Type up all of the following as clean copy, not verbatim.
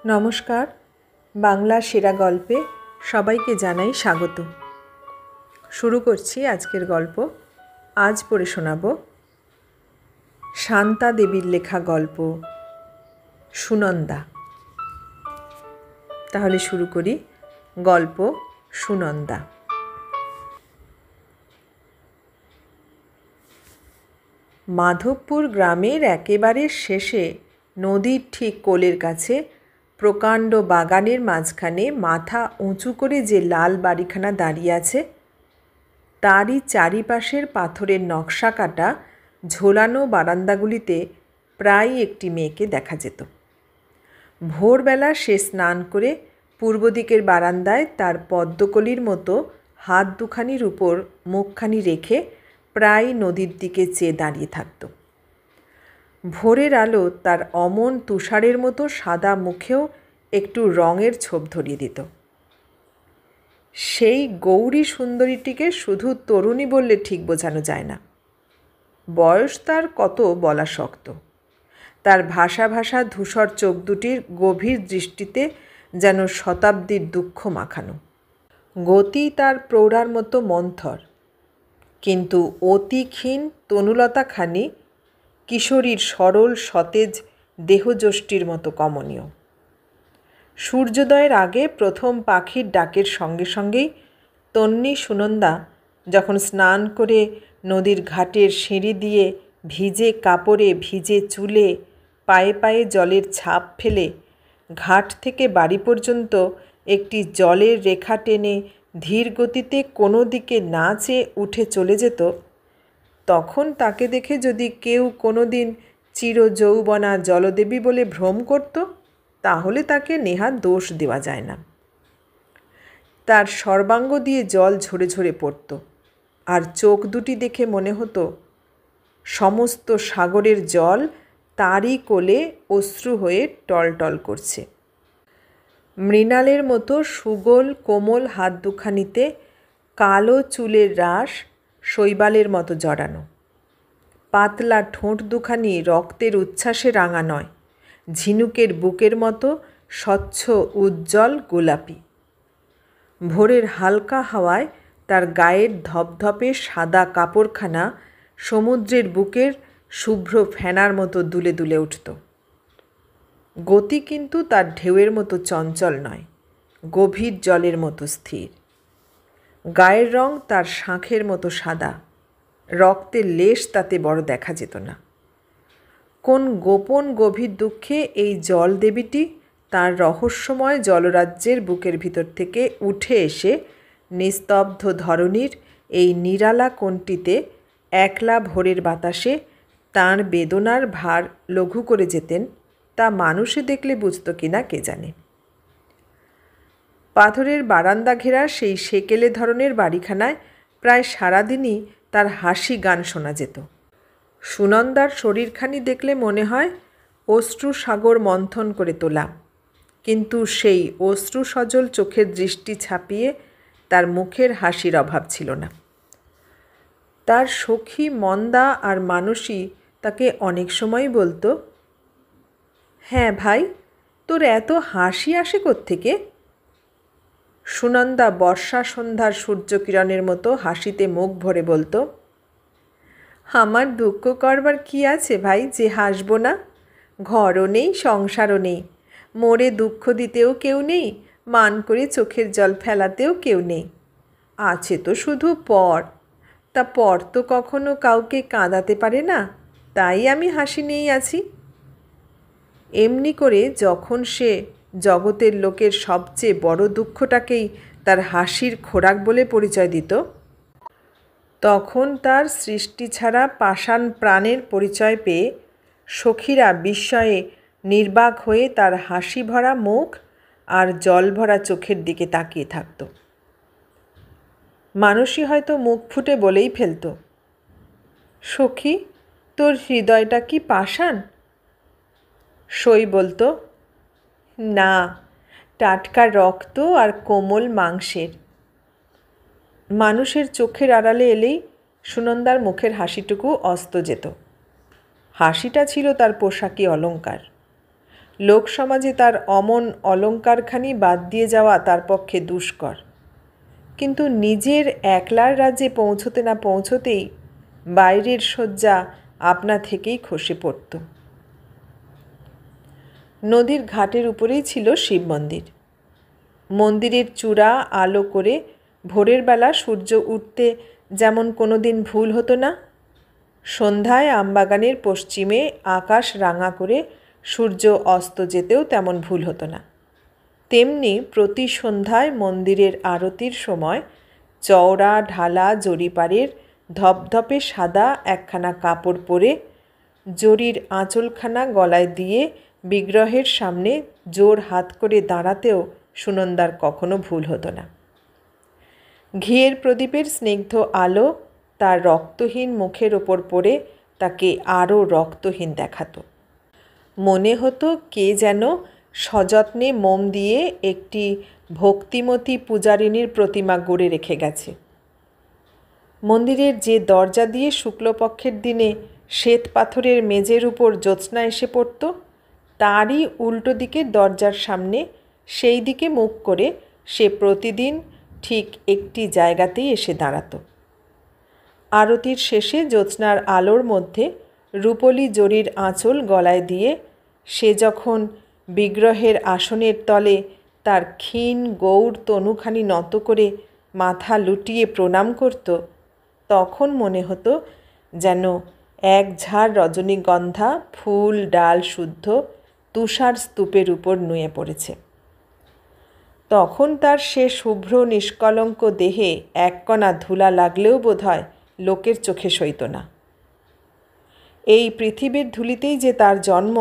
নমস্কার। বাংলা সেরা গল্পে সবাইকে জানাই স্বাগত। শুরু করছি আজকের গল্প। আজ পড়ে শোনাব শান্তা দেবীর লেখা গল্প সুনন্দা। তাহলে শুরু করি গল্প সুনন্দা। মাধবপুর গ্রামের একেবারে শেষে নদীর ঠিক কোলের কাছে প্রকাণ্ড বাগানের মাঝখানে মাথা উঁচু করে যে লাল বাড়িখানা দাঁড়িয়ে আছে, তারই চারিপাশের পাথরের নকশা কাটা ঝোলানো বারান্দাগুলিতে প্রায় একটি মেয়েকে দেখা যেত। ভোরবেলা সে স্নান করে পূর্ব দিকের বারান্দায় তার পদ্মকলির মতো হাত দুখানির উপর মুখখানি রেখে প্রায় নদীর দিকে চেয়ে দাঁড়িয়ে থাকত। ভোরের আলো তার অমন তুষারের মতো সাদা মুখেও একটু রঙের ছোপ ধরিয়ে দিত। সেই গৌরী সুন্দরীটিকে শুধু তরুণী বললে ঠিক বোঝানো যায় না। বয়স তার কত বলা শক্ত। তার ভাষা ভাষা ধূসর চোখ দুটির গভীর দৃষ্টিতে যেন শতাব্দীর দুঃখ মাখানো। গতি তার প্রৌঢ়ার মতো মন্থর, কিন্তু অতি ক্ষীণ তনুলতাখানি কিশোরীর সরল সতেজ দেহযষ্টির মতো কমনীয়। সূর্যোদয়ের আগে প্রথম পাখির ডাকের সঙ্গে সঙ্গেই তন্বী সুনন্দা যখন স্নান করে নদীর ঘাটের সিঁড়ি দিয়ে ভিজে কাপড়ে ভিজে চুলে পায়ে পায়ে জলের ছাপ ফেলে ঘাট থেকে বাড়ি পর্যন্ত একটি জলের রেখা টেনে ধীর গতিতে কোনো দিকে না চেয়ে উঠে চলে যেত, তখন তাকে দেখে যদি কেউ কোনো দিন চিরযৌবনা জলদেবী বলে ভ্রম করত, তাহলে তাকে নেহাত দোষ দেওয়া যায় না। তার সর্বাঙ্গ দিয়ে জল ঝরে ঝরে পড়ত, আর চোখ দুটি দেখে মনে হতো সমস্ত সাগরের জল তারই কোলে অশ্রু হয়ে টলটল করছে। মৃণালের মতো সুগোল কোমল হাত দুখানিতে কালো চুলের রাশ শৈবালের মতো জড়ানো। পাতলা ঠোঁট দুখানি রক্তের উচ্ছ্বাসে রাঙা নয়, ঝিনুকের বুকের মতো স্বচ্ছ উজ্জ্বল গোলাপি। ভোরের হালকা হাওয়ায় তার গায়ের ধপধপে সাদা কাপড়খানা সমুদ্রের বুকের শুভ্র ফেনার মতো দুলে দুলে উঠত। গতি কিন্তু তার ঢেউয়ের মতো চঞ্চল নয়, গভীর জলের মতো স্থির। গায়ের রং তার শাঁখের মতো সাদা, রক্তের লেশ তাতে বড় দেখা যেত না। কোন গোপন গভীর দুঃখে এই জল দেবীটি তার রহস্যময় জলরাজ্যের বুকের ভিতর থেকে উঠে এসে নিস্তব্ধ ধরণীর এই নিরালা কোণটিতে একলা ভোরের বাতাসে তাঁর বেদনার ভার লঘু করে যেতেন, তা মানুষে দেখলে বুঝত কিনা কে জানে। পাথরের বারান্দা ঘেরা সেই সেকেলে ধরনের বাড়িখানায় প্রায় সারাদিনই তার হাসি গান শোনা যেত। সুনন্দার শরীরখানি দেখলে মনে হয় অশ্রু সাগর মন্থন করে তোলা, কিন্তু সেই অশ্রু সজল চোখের দৃষ্টি ছাপিয়ে তার মুখের হাসির অভাব ছিল না। তার সখী মন্দা আর মানসী তাকে অনেক সময় বলতো, হ্যাঁ ভাই, তোর এত হাসি আসে কোত্থেকে? সুনন্দা বর্ষা সন্ধ্যার সূর্যকিরণের মতো হাসিতে মুখ ভরে বলতো, আমার দুঃখ করবার কি আছে ভাই যে হাসব না? ঘরও নেই, সংসারও নেই, মোরে দুঃখ দিতেও কেউ নেই, মান করে চোখের জল ফেলাতেও কেউ নেই। আছে তো শুধু পর, তা পর তো কখনো কাউকে কাঁদাতে পারে না, তাই আমি হাসি নিয়েই আছি। এমনি করে যখন সে জগতের লোকের সবচেয়ে বড় দুঃখটাকেই তার হাসির খোরাক বলে পরিচয় দিত, তখন তার সৃষ্টি ছাড়া পাষাণ প্রাণের পরিচয় পেয়ে সখীরা বিস্ময়ে নির্বাক হয়ে তার হাসি ভরা মুখ আর জল ভরা চোখের দিকে তাকিয়ে থাকত। মানুষই হয়তো মুখ ফুটে বলেই ফেলত, সখী, তোর হৃদয়টা কি পাষাণ? সই বলতো, না, টাটকা রক্ত আর কোমল মাংসের। মানুষের চোখের আড়ালে এলেই সুনন্দার মুখের হাসিটুকু অস্ত যেত। হাসিটা ছিল তার পোশাকি অলংকার। লোকসমাজে তার অমন অলঙ্কারখানি বাদ দিয়ে যাওয়া তার পক্ষে দুষ্কর। কিন্তু নিজের একলার রাজ্যে পৌঁছতে না পৌঁছতেই বাইরের শয্যা আপনা থেকেই খসে পড়ত। নদীর ঘাটের উপরেই ছিল শিব মন্দির। মন্দিরের চূড়া আলো করে ভোরের বেলা সূর্য উঠতে যেমন কোনো দিন ভুল হতো না, সন্ধ্যায় আমবাগানের পশ্চিমে আকাশ রাঙা করে সূর্য অস্ত যেতেও তেমন ভুল হতো না, তেমনি প্রতি সন্ধ্যায় মন্দিরের আরতির সময় চওড়া ঢালা জরিপাড়ের ধপধপে সাদা একখানা কাপড় পরে জরির আঁচলখানা গলায় দিয়ে বিগ্রহের সামনে জোর হাত করে দাঁড়াতেও সুনন্দার কখনো ভুল হতো না। ঘিয়ের প্রদীপের স্নিগ্ধ আলো তার রক্তহীন মুখের ওপর পড়ে তাকে আরও রক্তহীন দেখাতো। মনে হতো কে যেন সযত্নে মোম দিয়ে একটি ভক্তিমতী পূজারিণীর প্রতিমা গড়ে রেখে গেছে। মন্দিরের যে দরজা দিয়ে শুক্লপক্ষের দিনে শ্বেত পাথরের মেঝের উপর জ্যোৎস্না এসে পড়ত, তারই উল্টো দিকে দরজার সামনে সেই দিকে মুখ করে সে প্রতিদিন ঠিক একটি জায়গাতেই এসে দাঁড়াত। আরতির শেষে জ্যোৎস্নার আলোর মধ্যে রূপলি জরির আঁচল গলায় দিয়ে সে যখন বিগ্রহের আসনের তলে তার ক্ষীণ গৌর তনুখানি নত করে মাথা লুটিয়ে প্রণাম করত, তখন মনে হতো যেন এক ঝাড় রজনীগন্ধা ফুল ডাল শুদ্ধ তুষার স্তূপের উপর নুয়ে পড়েছে। তখন তার সে শুভ্র নিষ্কলঙ্ক দেহে এক কণা ধুলা লাগলেও বোধহয় লোকের চোখে সইত না। এই পৃথিবীর ধুলিতেই যে তার জন্ম,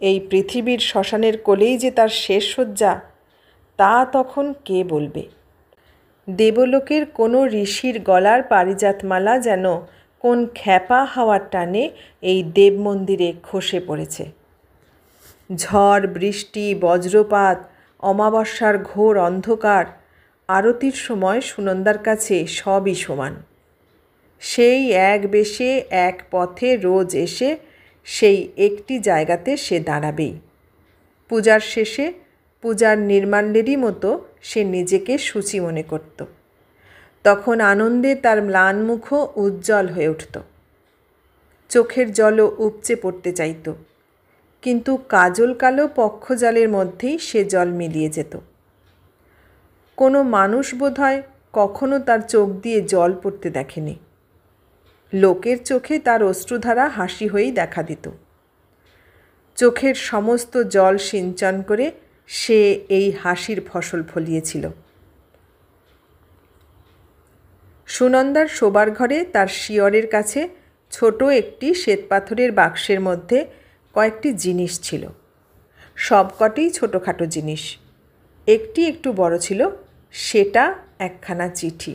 এই পৃথিবীর শ্মশানের কোলেই যে তার শেষ শয্যা, তা তখন কে বলবে? দেবলোকের কোনো ঋষির গলার পারিজাতমালা যেন কোন খ্যাপা হাওয়ার টানে এই দেব মন্দিরে খসে পড়েছে। ঝড় বৃষ্টি বজ্রপাত অমাবস্যার ঘোর অন্ধকার আরতির সময় সুনন্দার কাছে সবই সমান। সেই এক বেশে এক পথে রোজ এসে সেই একটি জায়গাতে সে দাঁড়াবেই। পূজার শেষে পূজার নির্মাল্যেরই মতো সে নিজেকে সূচি মনে করত। তখন আনন্দে তার ম্লান মুখও উজ্জ্বল হয়ে উঠত, চোখের জলও উপচে পড়তে চাইত, কিন্তু কাজল কালো পক্ষজালের মধ্যেই সে জল মিলিয়ে যেত। কোনো মানুষ বোধহয় কখনো তার চোখ দিয়ে জল পড়তে দেখেনি। লোকের চোখে তার অশ্রুধারা হাসি হয়েই দেখা দিত। চোখের সমস্ত জল সিঞ্চন করে সে এই হাসির ফসল ফলিয়েছিল। সুনন্দার শোবার ঘরে তার শিয়রের কাছে ছোট একটি শ্বেতপাথরের বাক্সের মধ্যে কয়েকটি জিনিস ছিল। সবকটিই ছোটোখাটো জিনিস। একটি একটু বড় ছিল, সেটা একখানা চিঠি।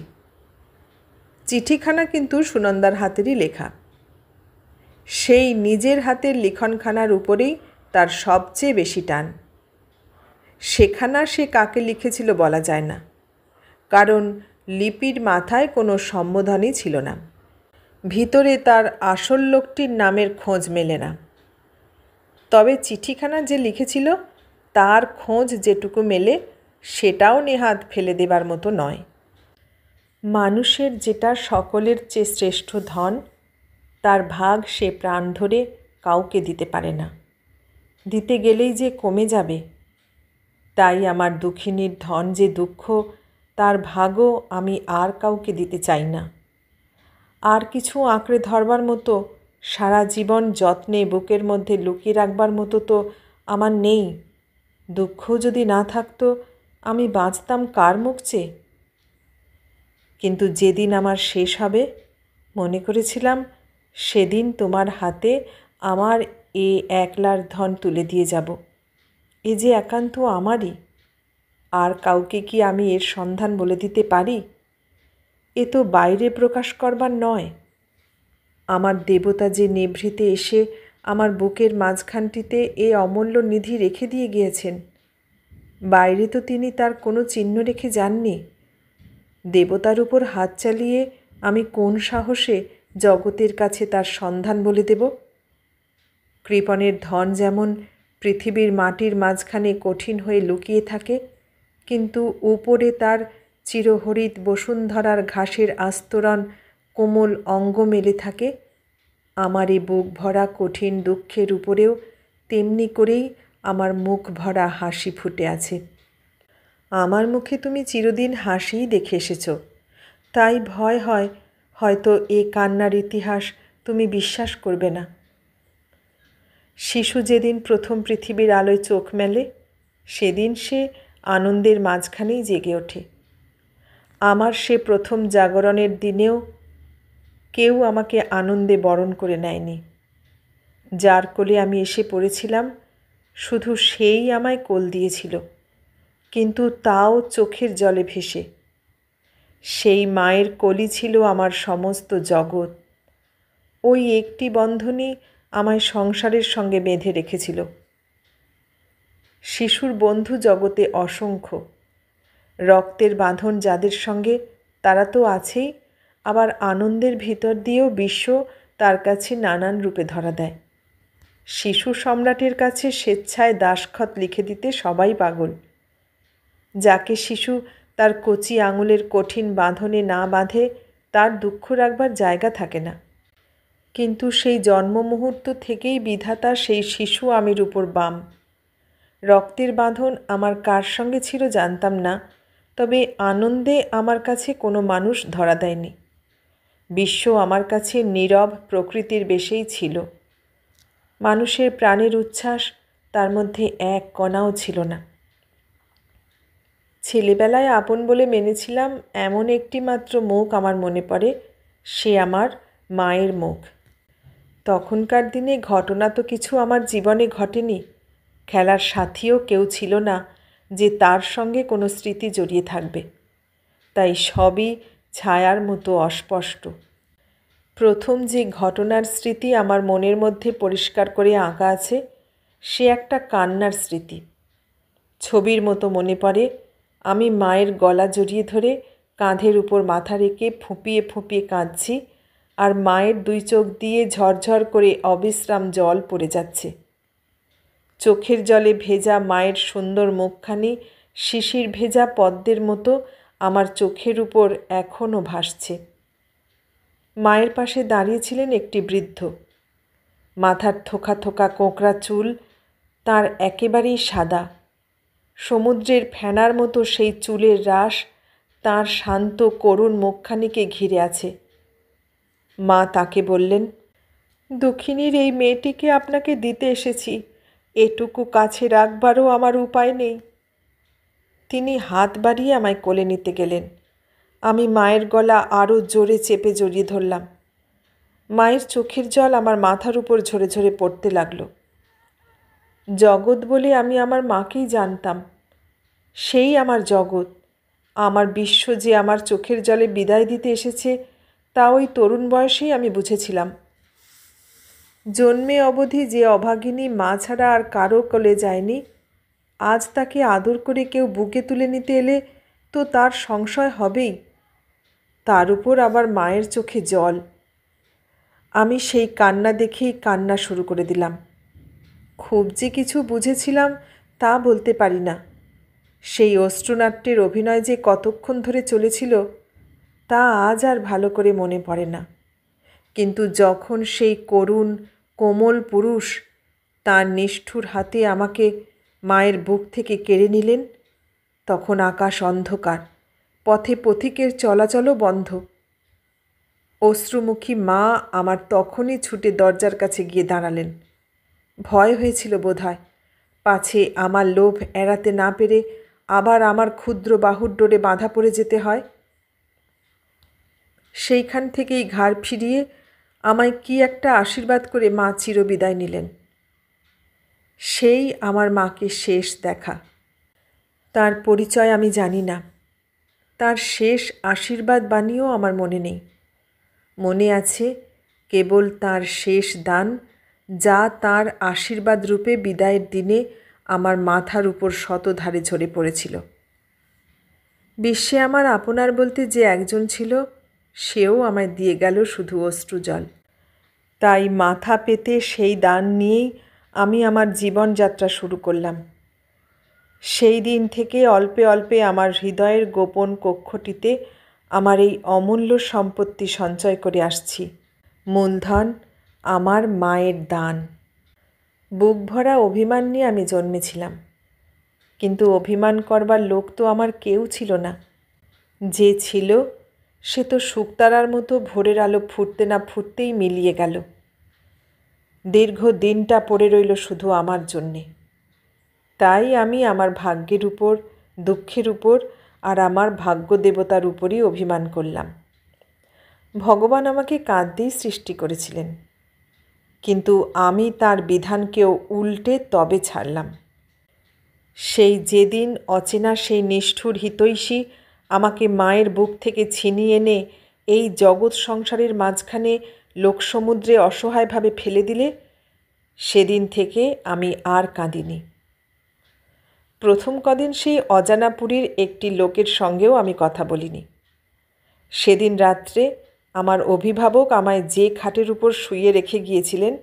চিঠিখানা কিন্তু সুনন্দার হাতেরই লেখা। সেই নিজের হাতের লিখনখানার উপরেই তার সবচেয়ে বেশি টান। সেখানা সে কাকে লিখেছিল বলা যায় না, কারণ লিপির মাথায় কোনো সম্বোধনই ছিল না। ভিতরে তার আসল লোকটির নামের খোঁজ মেলে না। তবে চিঠিখানা যে লিখেছিল তার খোঁজ যেটুকু মেলে সেটাও নেহাত ফেলে দেবার মতো নয়। মানুষের যেটা সকলের চেয়ে শ্রেষ্ঠ ধন, তার ভাগ সে প্রাণ ধরে কাউকে দিতে পারে না। দিতে গেলেই যে কমে যাবে। তাই আমার দুঃখিনীর ধন যে দুঃখ, তার ভাগও আমি আর কাউকে দিতে চাই না। আর কিছু আঁকড়ে ধরবার মতো, সারা জীবন যত্নে বুকের মধ্যে লুকিয়ে রাখবার মতো তো আমার নেই। দুঃখ যদি না থাকতো আমি বাঁচতাম কার মুখ চেয়ে? কিন্তু যেদিন আমার শেষ হবে, মনে করেছিলাম সেদিন তোমার হাতে আমার এ একলার ধন তুলে দিয়ে যাব। এ যে একান্ত আমারই। আর কাউকে কি আমি এর সন্ধান বলে দিতে পারি? এ তো বাইরে প্রকাশ করবার নয়। আমার দেবতা যে নিভৃতে এসে আমার বুকের মাঝখানটিতে এ অমূল্য নিধি রেখে দিয়ে গিয়েছেন, বাইরে তো তিনি তার কোনো চিহ্ন রেখে যাননি। দেবতার উপর হাত চালিয়ে আমি কোন সাহসে জগতের কাছে তার সন্ধান বলে দেব? কৃপণের ধন যেমন পৃথিবীর মাটির মাঝখানে কঠিন হয়ে লুকিয়ে থাকে, কিন্তু উপরে তার চিরহরিত বসুন্ধরার ঘাসের আস্তরণ কোমল অঙ্গ মেলে থাকে, আমার এই বুক ভরা কঠিন দুঃখের উপরেও তেমনি করেই আমার মুখ ভরা হাসি ফুটে আছে। আমার মুখে তুমি চিরদিন হাসিই দেখে এসেছ, তাই ভয় হয় হয়তো এ কান্নার ইতিহাস তুমি বিশ্বাস করবে না। শিশু যেদিন প্রথম পৃথিবীর আলোয় চোখ মেলে, সেদিন সে আনন্দের মাঝখানেই জেগে ওঠে। আমার সে প্রথম জাগরণের দিনেও কেউ আমাকে আনন্দে বরণ করে নেয়নি। যার কোলে আমি এসে পড়েছিলাম, শুধু সেই আমায় কোল দিয়েছিল, কিন্তু তাও চোখের জলে ভেসে। সেই মায়ের কোলই ছিল আমার সমস্ত জগৎ। ওই একটি বন্ধনই আমায় সংসারের সঙ্গে বেঁধে রেখেছিল। শিশুর বন্ধু জগতে অসংখ্য। রক্তের বাঁধন যাদের সঙ্গে, তারা তো আছেই, আবার আনন্দের ভিতর দিয়েও বিশ্ব তার কাছে নানান রূপে ধরা দেয়। শিশু সম্রাটের কাছে স্বেচ্ছায় দাসখত লিখে দিতে সবাই পাগল। যাকে শিশু তার কচি আঙুলের কঠিন বাঁধনে না বাঁধে, তার দুঃখ রাখবার জায়গা থাকে না। কিন্তু সেই জন্ম মুহূর্ত থেকেই বিধাতা সেই শিশু আমির উপর বাম। রক্তের বাঁধন আমার কার সঙ্গে ছিল জানতাম না, তবে আনন্দে আমার কাছে কোনো মানুষ ধরা দেয়নি। বিশ্ব আমার কাছে নীরব প্রকৃতির বেশেই ছিল। মানুষের প্রাণের উচ্ছ্বাস তার মধ্যে এক কণাও ছিল না। ছেলেবেলায় আপন বলে মেনেছিলাম এমন একটি মাত্র মুখ আমার মনে পড়ে, সে আমার মায়ের মুখ। তখনকার দিনে ঘটনা তো কিছু আমার জীবনে ঘটেনি, খেলার সাথীও কেউ ছিল না যে তার সঙ্গে কোনো স্মৃতি জড়িয়ে থাকবে, তাই সবই ছায়ার মতো অস্পষ্ট। প্রথম যে ঘটনার স্মৃতি আমার মনের মধ্যে পরিষ্কার করে আঁকা আছে, সে একটা কান্নার স্মৃতি। ছবির মতো মনে পড়ে আমি মায়ের গলা জড়িয়ে ধরে কাঁধের উপর মাথা রেখে ফুঁপিয়ে ফুঁপিয়ে কাঁদছি, আর মায়ের দুই চোখ দিয়ে ঝরঝর করে অবিশ্রাম জল পড়ে যাচ্ছে। চোখের জলে ভেজা মায়ের সুন্দর মুখখানি শিশির ভেজা পদ্মের মতো আমার চোখের উপর এখনও ভাসছে। মায়ের পাশে দাঁড়িয়েছিলেন একটি বৃদ্ধ। মাথার থোকা থোকা কোঁকড়া চুল, তার একেবারেই সাদা। সমুদ্রের ফেনার মতো সেই চুলের রাশ তার শান্ত করুণ মুখখানিকে ঘিরে আছে। মা তাকে বললেন, দক্ষিণীর এই মেয়েটিকে আপনাকে দিতে এসেছি, এটুকু কাছে রাখবারও আমার উপায় নেই। তিনি হাত বাড়িয়ে আমায় কোলে নিতে গেলেন। আমি মায়ের গলা আরও জোরে চেপে জড়িয়ে ধরলাম। মায়ের চোখের জল আমার মাথার উপর ঝরে ঝরে পড়তে লাগলো। জগৎ বলে আমি আমার মাকেই জানতাম, সেই আমার জগৎ। আমার বিশ্ব যে আমার চোখের জলে বিদায় দিতে এসেছে, তা ওই তরুণ বয়সেই আমি বুঝেছিলাম। জন্মে অবধি যে অভাগিনী মা ছাড়া আর কারো কোলে যায়নি, আজ তাকে আদর করে কেউ বুকে তুলে নিতে এলে তো তার সংশয় হবেই। তার উপর আবার মায়ের চোখে জল। আমি সেই কান্না দেখেই কান্না শুরু করে দিলাম। খুব যে কিছু বুঝেছিলাম তা বলতে পারি না। সেই অশ্রুনাট্যের অভিনয় যে কতক্ষণ ধরে চলেছিল তা আজ আর ভালো করে মনে পড়ে না। কিন্তু যখন সেই করুণ কোমল পুরুষ তার নিষ্ঠুর হাতে আমাকে মায়ের বুক থেকে কেড়ে নিলেন, তখন আকাশ অন্ধকার, পথে পথিকের চলাচলও বন্ধ। অশ্রুমুখী মা আমার তখনই ছুটে দরজার কাছে গিয়ে দাঁড়ালেন। ভয় হয়েছিল বোধহয়, পাছে আমার লোভ এড়াতে না পেরে আবার আমার ক্ষুদ্র বাহুর ডোরে বাঁধা পড়ে যেতে হয়। সেইখান থেকেই ঘাড় ফিরিয়ে আমায় কি একটা আশীর্বাদ করে মা চিরবিদায় নিলেন। সেই আমার মাকে শেষ দেখা। তার পরিচয় আমি জানি না, তার শেষ আশীর্বাদ বাণীও আমার মনে নেই। মনে আছে কেবল তার শেষ দান, যা তার আশীর্বাদ রূপে বিদায়ের দিনে আমার মাথার উপর শতধারে ঝরে পড়েছিল। বিশ্বে আমার আপনার বলতে যে একজন ছিল, সেও আমায় দিয়ে গেল শুধু অশ্রুজল। তাই মাথা পেতে সেই দান নিয়েই আমি আমার জীবনযাত্রা শুরু করলাম। সেই দিন থেকে অল্পে অল্পে আমার হৃদয়ের গোপন কক্ষটিতে আমার এই অমূল্য সম্পত্তি সঞ্চয় করে আসছি। মূলধন আমার মায়ের দান। বুক ভরা অভিমান নিয়ে আমি জন্মেছিলাম, কিন্তু অভিমান করবার লোক তো আমার কেউ ছিল না। যে ছিল সে তো শুকতারার মতো ভোরের আলো ফুটতে না ফুটতেই মিলিয়ে গেল। দীর্ঘ দিনটা পড়ে রইল শুধু আমার জন্যে। তাই আমি আমার ভাগ্যের উপর, দুঃখের উপর আর আমার ভাগ্য দেবতার উপরই অভিমান করলাম। ভগবান আমাকে কাঁদতেই সৃষ্টি করেছিলেন, কিন্তু আমি তার বিধানকেও উল্টে তবে ছাড়লাম। সেই যেদিন অচেনা সেই নিষ্ঠুর হিতৈষী আমাকে মায়ের বুক থেকে ছিনিয়ে এনে এই জগৎ সংসারের মাঝখানে লোকসমুদ্রে অসহায়ভাবে ফেলে দিলে, সেদিন থেকে আমি আর কাঁদিনি। প্রথম কদিন সেই অজানাপুরীর একটি লোকের সঙ্গেও আমি কথা বলিনি। সেদিন রাত্রে আমার অভিভাবক আমায় যে খাটের উপর শুইয়ে রেখে গিয়েছিলেন,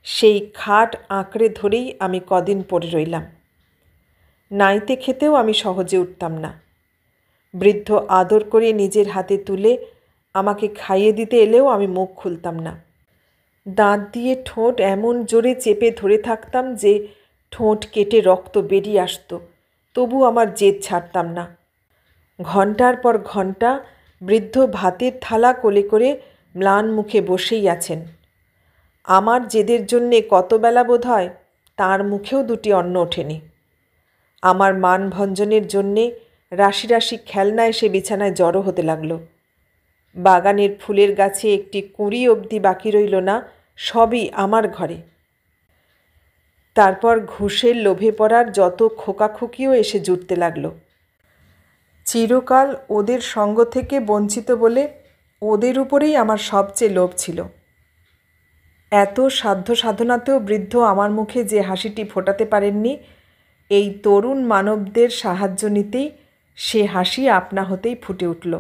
সেই খাট আঁকড়ে ধরেই আমি কদিন পড়ে রইলাম। নাইতে খেতেও আমি সহজে উঠতাম না। বৃদ্ধ আদর করে নিজের হাতে তুলে আমাকে খাইয়ে দিতে এলেও আমি মুখ খুলতাম না। দাঁত দিয়ে ঠোঁট এমন জোরে চেপে ধরে থাকতাম যে ঠোঁট কেটে রক্ত বেরিয়ে আসতো, তবু আমার জেদ ছাড়তাম না। ঘণ্টার পর ঘণ্টা বৃদ্ধ ভাতের থালা কোলে করে ম্লান মুখে বসেই আছেন। আমার জেদের জন্যে কত বেলা বোধ হয় তাঁর মুখেও দুটি অন্ন ওঠেনি। আমার মানভঞ্জনের জন্যে রাশি রাশি খেলনা এসে বিছানায় জড়ো হতে লাগলো। বাগানের ফুলের গাছে একটি কুঁড়ি অবধি বাকি রইল না, সবই আমার ঘরে। তারপর ঘুষের লোভে পড়ার যত খোকাখুকিও এসে জুটতে লাগলো। চিরকাল ওদের সঙ্গ থেকে বঞ্চিত বলে ওদের উপরেই আমার সবচেয়ে লোভ ছিল। এত সাধ্য সাধনাতেও বৃদ্ধ আমার মুখে যে হাসিটি ফোটাতে পারেননি, এই তরুণ মানবদের সাহায্য নিতেই সে হাসি আপনা হতেই ফুটে উঠল।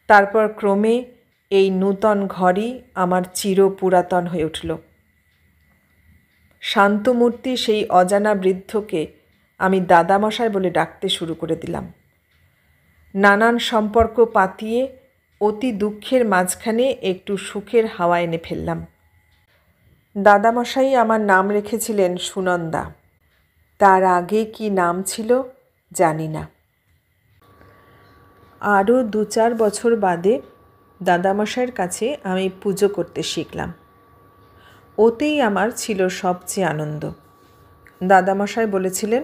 তারপর ক্রমে এই নূতন ঘরই আমার চির পুরাতন হয়ে উঠল। শান্তমূর্তি সেই অজানা বৃদ্ধকে আমি দাদামশাই বলে ডাকতে শুরু করে দিলাম। নানান সম্পর্ক পাতিয়ে অতি দুঃখের মাঝখানে একটু সুখের হাওয়া এনে ফেললাম। দাদামশাই আমার নাম রেখেছিলেন সুনন্দা। তার আগে কি নাম ছিল জানি না। আরও 2-4 বছর বাদে দাদামশাইয়ের কাছে আমি পুজো করতে শিখলাম। ওতেই আমার ছিল সবচেয়ে আনন্দ। দাদামশাই বলেছিলেন,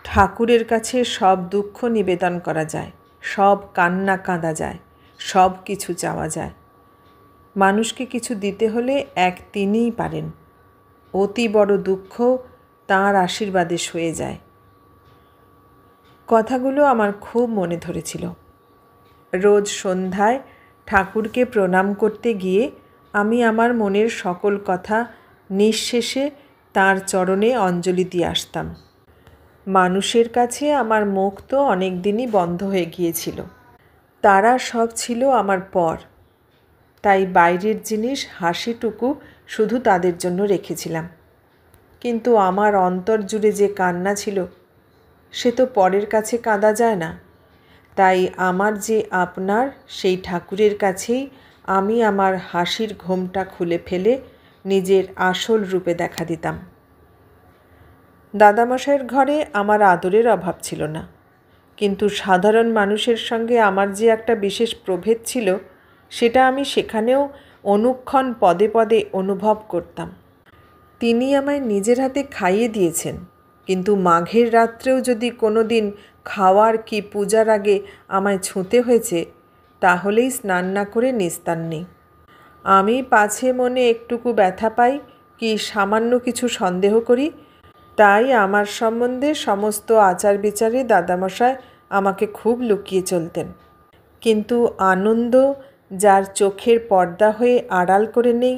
ঠাকুরের কাছে সব দুঃখ নিবেদন করা যায়, সব কান্না কাঁদা যায়, সব কিছু চাওয়া যায়। মানুষকে কিছু দিতে হলে এক তিনিই পারেন। অতি বড় দুঃখ তাঁর আশীর্বাদে সয়ে যায়। কথাগুলো আমার খুব মনে ধরেছিল। রোজ সন্ধ্যায় ঠাকুরকে প্রণাম করতে গিয়ে আমি আমার মনের সকল কথা নিঃশেষে তাঁর চরণে অঞ্জলি দিয়ে আসতাম। মানুষের কাছে আমার মুখ তো অনেক দিনই বন্ধ হয়ে গিয়েছিল। তারা সব ছিল আমার পর, তাই বাইরের জিনিস হাসিটুকু শুধু তাদের জন্য রেখেছিলাম। কিন্তু আমার অন্তর জুড়ে যে কান্না ছিল, সে তো পরের কাছে কাঁদা যায় না। তাই আমার যে আপনার, সেই ঠাকুরের কাছেই আমি আমার হাসির ঘোমটা খুলে ফেলে নিজের আসল রূপে দেখা দিতাম। দাদামশাইয়ের ঘরে আমার আদরের অভাব ছিল না, কিন্তু সাধারণ মানুষের সঙ্গে আমার যে একটা বিশেষ প্রভেদ ছিল, সেটা আমি সেখানেও অনুক্ষণ পদে পদে অনুভব করতাম। তিনি আমায় নিজের হাতে খাইয়ে দিয়েছেন, কিন্তু মাঘের রাত্রেও যদি কোনো দিন খাওয়ার কি পূজার আগে আমায় ছুঁতে হয়েছে, তাহলেই স্নান না করে নিস্তার নেই। আমি পাছে মনে একটুকু ব্যথা পাই কি সামান্য কিছু সন্দেহ করি, তাই আমার সম্বন্ধে সমস্ত আচার বিচারে দাদামশাই আমাকে খুব লুকিয়ে চলতেন। কিন্তু আনন্দ যার চোখের পর্দা হয়ে আড়াল করে নেই,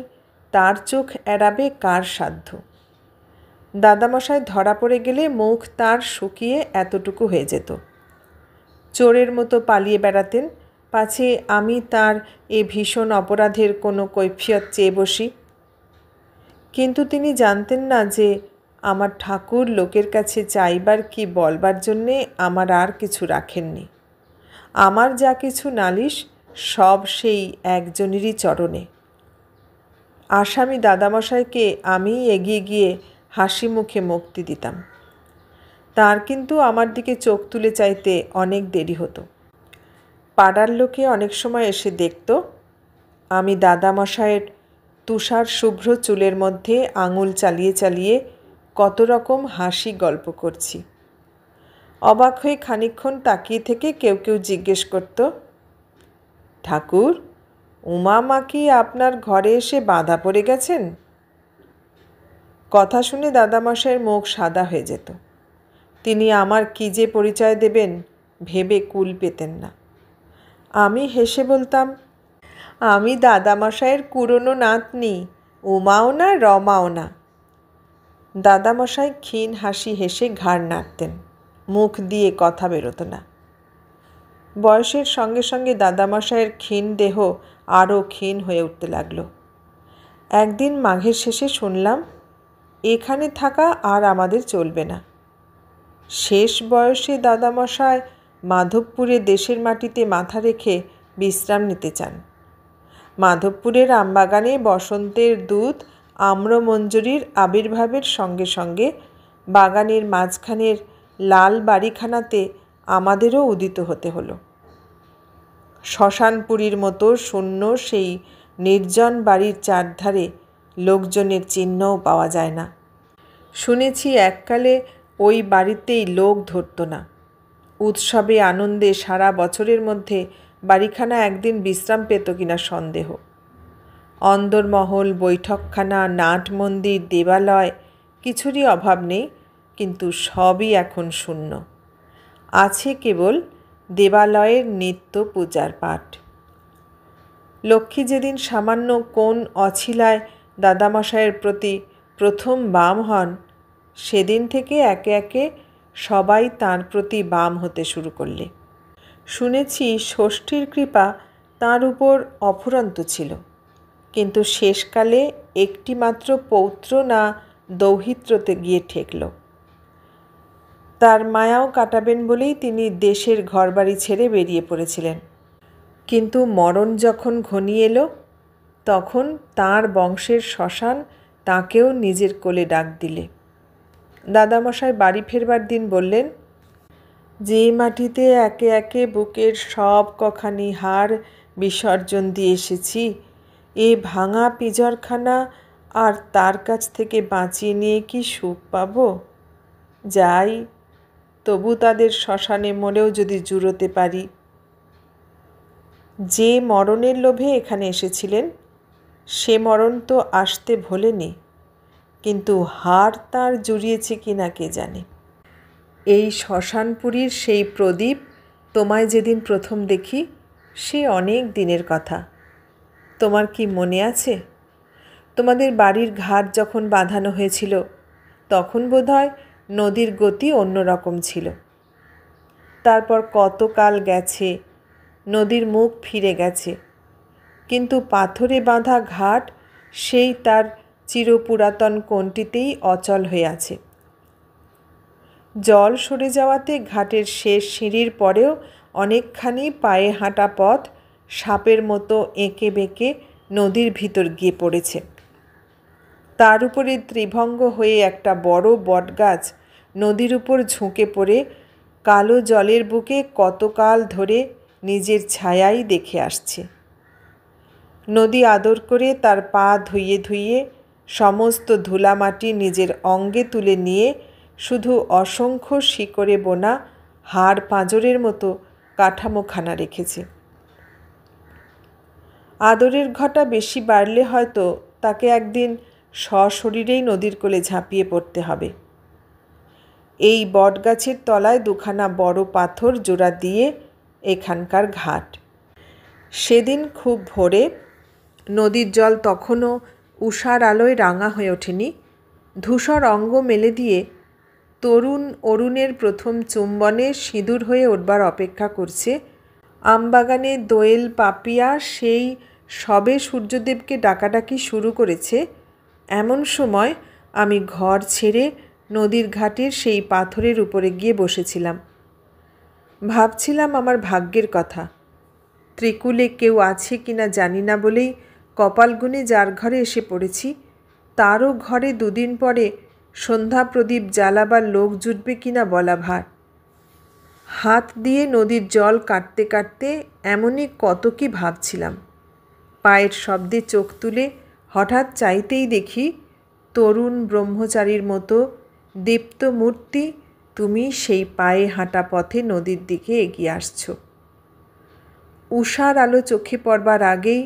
তার চোখ এড়াবে কার সাধ্য? দাদামশাই ধরা পড়ে গেলে মুখ তাঁর শুকিয়ে এতটুকু হয়ে যেত। চোরের মতো পালিয়ে বেড়াতেন, পাছে আমি তাঁর এ ভীষণ অপরাধের কোনো কৈফিয়ত চেয়ে বসি। কিন্তু তিনি জানতেন না যে আমার ঠাকুর লোকের কাছে চাইবার কি বলবার জন্যে আমার আর কিছু রাখেননি। আমার যা কিছু নালিশ সব সেই একজনেরই চরণে। আসামি দাদামশাইকে আমি এগিয়ে গিয়ে হাসি মুখে মুক্তি দিতাম। তার কিন্তু আমার দিকে চোখ তুলে চাইতে অনেক দেরি হতো। পাড়ার লোকে অনেক সময় এসে দেখত আমি দাদামশাইয়ের তুষার শুভ্র চুলের মধ্যে আঙুল চালিয়ে চালিয়ে কত রকম হাসি গল্প করছি। অবাক হয়ে খানিকক্ষণ তাকিয়ে থেকে কেউ কেউ জিজ্ঞেস করত, ঠাকুর, উমা মা কি আপনার ঘরে এসে বাঁধা পড়ে গেছেন? কথা শুনে দাদামশাইয়ের মুখ সাদা হয়ে যেত। তিনি আমার কি যে পরিচয় দেবেন ভেবে কুল পেতেন না। আমি হেসে বলতাম, আমি দাদামশাইয়ের কুরনো নাতনি, উমাও না রমাও না। দাদামশাই ক্ষীণ হাসি হেসে ঘাড় নাড়তেন, মুখ দিয়ে কথা বেরোতো না। বয়সের সঙ্গে সঙ্গে দাদামশাইয়ের ক্ষীণ দেহ আরও ক্ষীণ হয়ে উঠতে লাগলো। একদিন মাঘের শেষে শুনলাম এখানে থাকা আর আমাদের চলবে না। শেষ বয়সে দাদামশাই মাধবপুরে দেশের মাটিতে মাথা রেখে বিশ্রাম নিতে চান। মাধবপুরের আমবাগানে বসন্তের দূত আম্রমঞ্জরির আবির্ভাবের সঙ্গে সঙ্গে বাগানের মাঝখানের লাল বাড়িখানাতে আমাদেরও উদিত হতে হলো। শ্মশানপুরীর মতো শূন্য সেই নির্জন বাড়ির চারধারে লোকজনের চিহ্নও পাওয়া যায় না। শুনেছি এককালে ওই বাড়িতেই লোক ধরত না। উৎসবে আনন্দে সারা বছরের মধ্যে বাড়িখানা একদিন বিশ্রাম পেত কিনা সন্দেহ। অন্দরমহল, বৈঠকখানা, নাট মন্দির, দেবালয় কিছুরই অভাব নেই, কিন্তু সবই এখন শূন্য। আছে কেবল দেবালয়ের নিত্য পূজার পাঠ। লক্ষ্মী যেদিন সামান্য কোন অছিলায় দাদামশাইয়ের প্রতি প্রথম বাম হন, সেদিন থেকে একে একে সবাই তাঁর প্রতি বাম হতে শুরু করলে। শুনেছি ষষ্ঠীর কৃপা তাঁর উপর অফুরন্ত ছিল, কিন্তু শেষকালে একটি মাত্র পৌত্র না দৌহিত্রতে গিয়ে ঠেকল। তার মায়াও কাটাবেন বলেই তিনি দেশের ঘরবাড়ি ছেড়ে বেরিয়ে পড়েছিলেন। কিন্তু মরণ যখন ঘনিয়ে এলো, তখন তাঁর বংশের শ্মশান তাঁকেও নিজের কোলে ডাক দিলে। দাদামশাই বাড়ি ফেরবার দিন বললেন, যে মাটিতে একে একে বুকের সব কখানি হাড় বিসর্জন দিয়ে এসেছি, এ ভাঙা পিঁজরখানা আর তার কাছ থেকে বাঁচিয়ে নিয়ে কি সুখ পাব? যাই, তবু তাদের শ্মশানে মরেও যদি জুড়োতে পারি। যে মরণের লোভে এখানে এসেছিলেন, সে মরণ তো আসতে ভোলেনি, কিন্তু হাড় তার জুড়িয়েছে কিনা কে জানে। এই শ্মশানপুরীর সেই প্রদীপ তোমায় যেদিন প্রথম দেখি, সে অনেক দিনের কথা। তোমার কি মনে আছে? তোমাদের বাড়ির ঘাট যখন বাঁধানো হয়েছিল, তখন বোধহয় নদীর গতি অন্যরকম ছিল। তারপর কত কাল গেছে, নদীর মুখ ফিরে গেছে, কিন্তু পাথরে বাঁধা ঘাট সেই তার চিরপুরাতন কোণটিতেই অচল হয়ে আছে। জল সরে যাওয়াতে ঘাটের শেষ সিঁড়ির পরেও অনেকখানি পায়ে হাঁটা পথ সাপের মতো এঁকে বেঁকে নদীর ভিতর গিয়ে পড়েছে। তার উপরে ত্রিভঙ্গ হয়ে একটা বড় বটগাছ নদীর উপর ঝুঁকে পড়ে কালো জলের বুকে কতকাল ধরে নিজের ছায়াই দেখে আসছে। নদী আদর করে তার পা ধুইয়ে ধুইয়ে সমস্ত ধুলামাটি নিজের অঙ্গে তুলে নিয়ে শুধু অসংখ্য শিকড়ে বোনা হাড় পাঁজরের মতো কাঠামোখানা রেখেছে। আদরের ঘটা বেশি বাড়লে হয়তো তাকে একদিন সশরীরেই নদীর কোলে ঝাঁপিয়ে পড়তে হবে। এই বটগাছের তলায় দুখানা বড় পাথর জোড়া দিয়ে এখানকার ঘাট। সেদিন খুব ভোরে, নদীর জল তখনও উষার আলোয় রাঙা হয়ে ওঠেনি, ধূসর অঙ্গ মেলে দিয়ে তরুণ অরুণের প্রথম চুম্বনে সিঁদুর হয়ে উঠবার অপেক্ষা করছে আমবাগানে দোয়েল পাপিয়া সেই সবে সূর্যদেবকে ডাকাডাকি শুরু করেছে, এমন সময় আমি ঘর ছেড়ে নদীর ঘাটের সেই পাথরের উপরে গিয়ে বসেছিলাম। ভাবছিলাম আমার ভাগ্যের কথা। ত্রিকুলে কেউ আছে কিনা জানি না বলেই কপাল গুনে যার ঘরে এসে পড়েছি, তারও ঘরে দুদিন পরে সন্ধ্যা প্রদীপ জ্বালাবার লোক জুটবে কিনা বলা ভার। হাত দিয়ে নদীর জল কাটতে কাটতে এমনই কত কি ভাবছিলাম। পায়ের শব্দে চোখ তুলে হঠাৎ চাইতেই দেখি তরুণ ব্রহ্মচারীর মতো দীপ্ত মূর্তি তুমি সেই পায়ে হাঁটা পথে নদীর দিকে এগিয়ে আসছ। উষার আলো চোখে পড়বার আগেই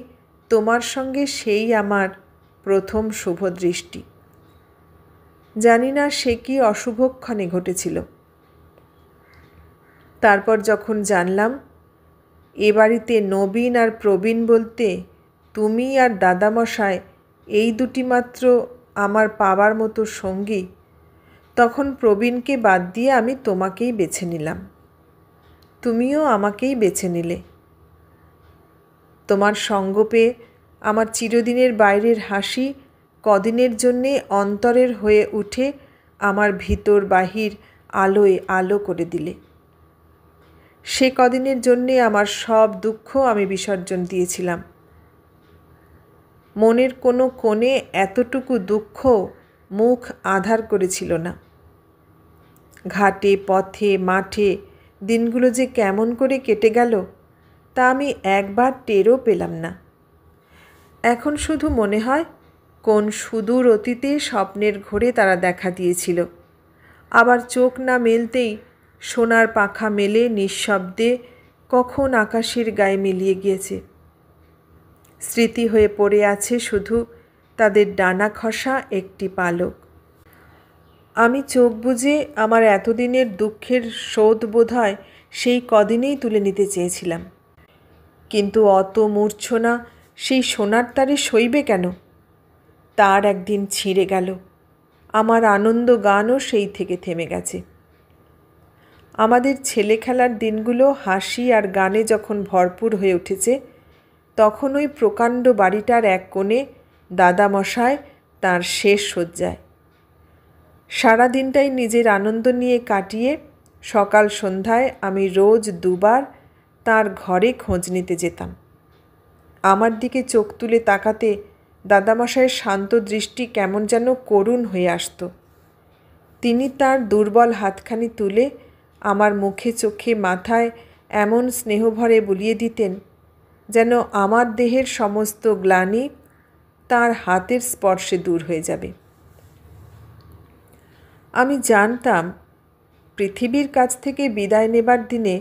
তোমার সঙ্গে সেই আমার প্রথম শুভ দৃষ্টি। জানি না সে কি অশুভক্ষণে ঘটেছিল। তারপর যখন জানলাম এ বাড়িতে নবীন আর প্রবীণ বলতে তুমি আর দাদামশাই এই দুটি মাত্র আমার পাবার মতো সঙ্গী, তখন প্রবীণকে বাদ দিয়ে আমি তোমাকেই বেছে নিলাম। তুমিও আমাকেই বেছে নিলে। তোমার সঙ্গ পেয়ে আমার চিরদিনের বাইরের হাসি কদিনের জন্যে অন্তরের হয়ে উঠে আমার ভিতর বাহির আলোয় আলো করে দিলে। সে কদিনের জন্যে আমার সব দুঃখ আমি বিসর্জন দিয়েছিলাম। মনের কোনো কোণে এতটুকু দুঃখ মুখ আধার করেছিল না। ঘাটে পথে মাঠে দিনগুলো যে কেমন করে কেটে গেল তা আমি একবার টেরও পেলাম না। এখন শুধু মনে হয় কোন সুদূর অতীতে স্বপ্নের ঘোরে তারা দেখা দিয়েছিল, আবার চোখ না মেলতেই সোনার পাখা মেলে নিঃশব্দে কখন আকাশের গায়ে মিলিয়ে গিয়েছে। স্মৃতি হয়ে পড়ে আছে শুধু তাদের ডানা খসা একটি পালক। আমি চোখ বুজে আমার এতদিনের দুঃখের শোধ বোধহয় সেই কদিনেই তুলে নিতে চেয়েছিলাম, কিন্তু অত মূর্ছনা সেই সোনার তারে সইবে কেন? তার একদিন ছিঁড়ে গেল। আমার আনন্দ গানও সেই থেকে থেমে গেছে। আমাদের ছেলে খেলার দিনগুলো হাসি আর গানে যখন ভরপুর হয়ে উঠেছে, তখন ওই প্রকাণ্ড বাড়িটার এক কোণে দাদামশায় তাঁর শেষ শয্যায়। সারা দিনটাই নিজের আনন্দ নিয়ে কাটিয়ে সকাল সন্ধ্যায় আমি রোজ দুবার তার ঘরে খোঁজ নিতে যেতাম। আমার দিকে চোখ তুলে তাকাতে দাদামশায়ের শান্ত দৃষ্টি কেমন যেন করুণ হয়ে আসত। তিনি তার দুর্বল হাতখানি তুলে আমার মুখে চোখে মাথায় এমন স্নেহভরে বুলিয়ে দিতেন যেন আমার দেহের সমস্ত গ্লানি তার হাতের স্পর্শে দূর হয়ে যাবে। আমি জানতাম পৃথিবীর কাছ থেকে বিদায় নেবার দিনে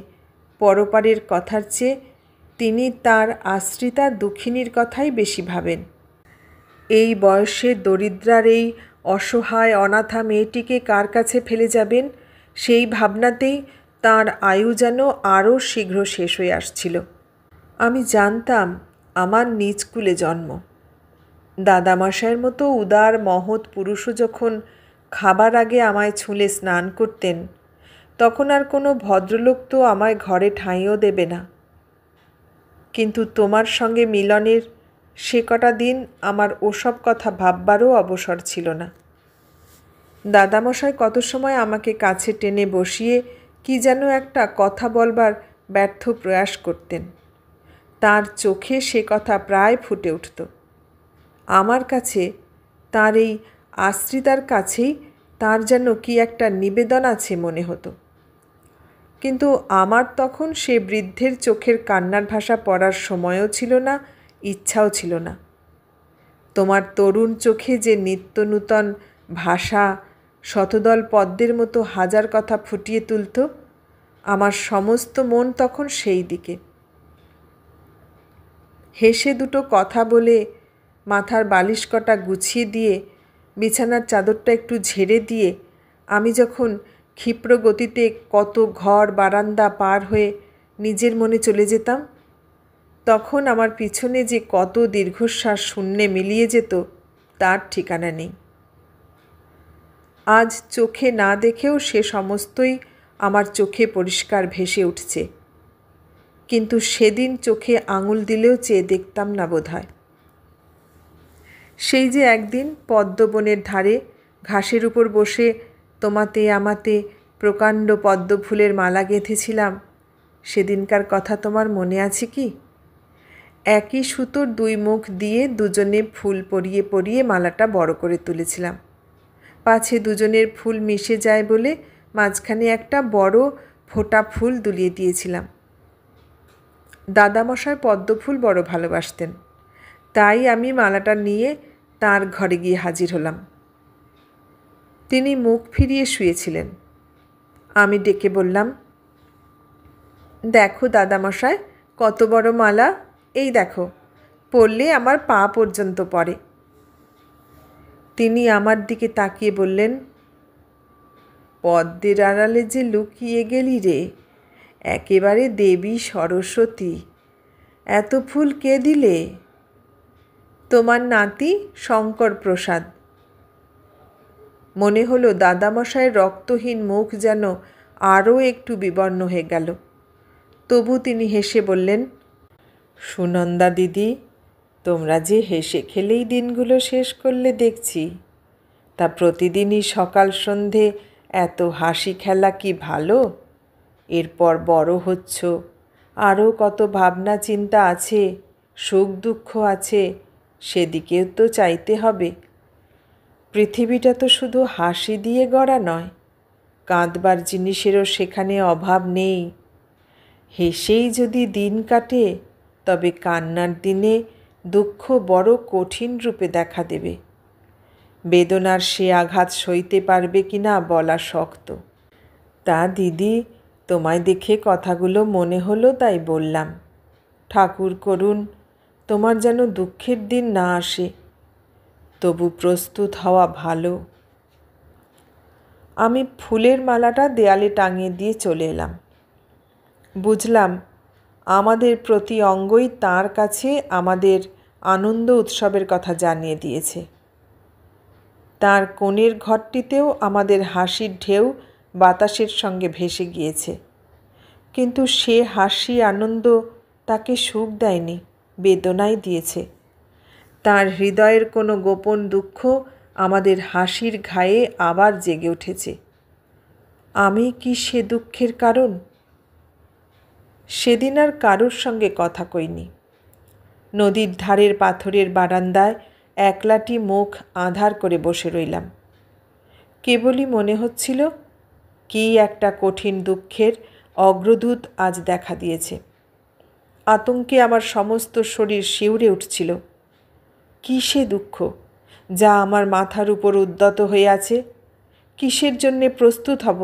পরপারের কথার চেয়ে তিনি তার আশ্রিতা দুঃখিনীর কথাই বেশি ভাবেন। এই বয়সে দরিদ্রার এই অসহায় অনাথা মেয়েটিকে কার কাছে ফেলে যাবেন সেই ভাবনাতেই তার আয়ু যেন আরও শীঘ্র শেষ হয়ে আসছিল। আমি জানতাম আমার নিজ কুলে জন্ম। দাদামশায়ের মতো উদার মহৎ পুরুষও যখন খাবার আগে আমায় ছুঁলে স্নান করতেন, তখন আর কোনো ভদ্রলোক তো আমায় ঘরে ঠাঁইও দেবে না। কিন্তু তোমার সঙ্গে মিলনের সে কটা দিন আমার ওসব কথা ভাববারও অবসর ছিল না। দাদামশাই কত সময় আমাকে কাছে টেনে বসিয়ে কি যেন একটা কথা বলবার ব্যর্থ প্রয়াস করতেন। তার চোখে সে কথা প্রায় ফুটে উঠত। আমার কাছে তার এই আশ্রিতার কাছেই তার যেন কি একটা নিবেদন আছে মনে হতো। কিন্তু আমার তখন সে বৃদ্ধের চোখের কান্নার ভাষা পড়ার সময়ও ছিল না, ইচ্ছাও ছিল না। তোমার তরুণ চোখে যে নিত্য নূতন ভাষা শতদল পদ্মের মতো হাজার কথা ফুটিয়ে তুলত, আমার সমস্ত মন তখন সেই দিকে। হেসে দুটো কথা বলে মাথার বালিশ কটা গুছিয়ে দিয়ে বিছানার চাদরটা একটু ঝেড়ে দিয়ে আমি যখন ক্ষিপ্র গতিতে কত ঘর বারান্দা পার হয়ে নিজের মনে চলে যেতাম, তখন আমার পিছনে যে কত দীর্ঘশ্বাস শূন্যে মিলিয়ে যেত তার ঠিকানা নেই। আজ চোখে না দেখেও সে সমস্তই আমার চোখে পরিষ্কার ভেসে উঠছে, কিন্তু সেদিন চোখে আঙুল দিলেও চেয়ে দেখতাম না বোধহয়। সেই যে একদিন পদ্মবনের ধারে ঘাসের উপর বসে তোমাতে আমাতে প্রকাণ্ড পদ্ম ফুলের মালা গেঁথেছিলাম, সেদিনকার কথা তোমার মনে আছে কি? একই সুতোর দুই মুখ দিয়ে দুজনে ফুল পরিয়ে পরিয়ে মালাটা বড় করে তুলেছিলাম, পাছে দুজনের ফুল মিশে যায় বলে মাঝখানে একটা বড় ফোঁটা ফুল দুলিয়ে দিয়েছিলাম। দাদামশাই পদ্মফুল বড় ভালোবাসতেন, তাই আমি মালাটা নিয়ে তার ঘরে গিয়ে হাজির হলাম। তিনি মুখ ফিরিয়ে শুয়েছিলেন। আমি ডেকে বললাম, দেখো দাদামশাই, কত বড় মালা, এই দেখো, পরলে আমার পা পর্যন্ত পড়ে। তিনি আমার দিকে তাকিয়ে বললেন, পদ্মের আড়ালে যে লুকিয়ে গেলি রে, একেবারে দেবী সরস্বতী। এত ফুল কে দিলে? তোমার নাতি শঙ্কর প্রসাদ। মনে হলো দাদামশায়ের রক্তহীন মুখ যেন আরও একটু বিবর্ণ হয়ে গেল। তবু তিনি হেসে বললেন, সুনন্দা দিদি, তোমরা যে হেসে খেলেই দিনগুলো শেষ করলে দেখছি। তা প্রতিদিনই সকাল সন্ধে এত হাসি খেলা কি ভালো? এরপর বড় হচ্ছ, আরও কত ভাবনা চিন্তা আছে, সুখ দুঃখ আছে, সেদিকেও তো চাইতে হবে। পৃথিবীটা তো শুধু হাসি দিয়ে গড়া নয়, কাঁদবার জিনিসেরও সেখানে অভাব নেই। হেসেই যদি দিন কাটে, তবে কান্নার দিনে দুঃখ বড় কঠিন রূপে দেখা দেবে। বেদনার সে আঘাত সইতে পারবে কিনা বলা শক্ত। তা দিদি, তোমায় দেখে কথাগুলো মনে হলো তাই বললাম। ঠাকুর করুন তোমার যেন দুঃখের দিন না আসে, তবু প্রস্তুত হওয়া ভালো। আমি ফুলের মালাটা দেয়ালে টাঙিয়ে দিয়ে চলে এলাম। বুঝলাম আমাদের প্রতি অঙ্গই তাঁর কাছে আমাদের আনন্দ উৎসবের কথা জানিয়ে দিয়েছে। তার কোণের ঘরটিতেও আমাদের হাসির ঢেউ বাতাসের সঙ্গে ভেসে গিয়েছে, কিন্তু সে হাসি আনন্দ তাকে সুখ দেয়নি, বেদনাই দিয়েছে। তার হৃদয়ের কোনো গোপন দুঃখ আমাদের হাসির ঘায়ে আবার জেগে উঠেছে। আমি কি সে দুঃখের কারণ? সেদিন আর কারোর সঙ্গে কথা কইনি। নদীর ধারের পাথরের বারান্দায় একলাটি মুখ আঁধার করে বসে রইলাম। কেবলই মনে হচ্ছিল কি একটা কঠিন দুঃখের অগ্রদূত আজ দেখা দিয়েছে। আতঙ্কে আমার সমস্ত শরীর শিউরে উঠছিল। কী সে দুঃখ যা আমার মাথার উপর উদ্যত হয়ে আছে? কিসের জন্যে প্রস্তুত হব?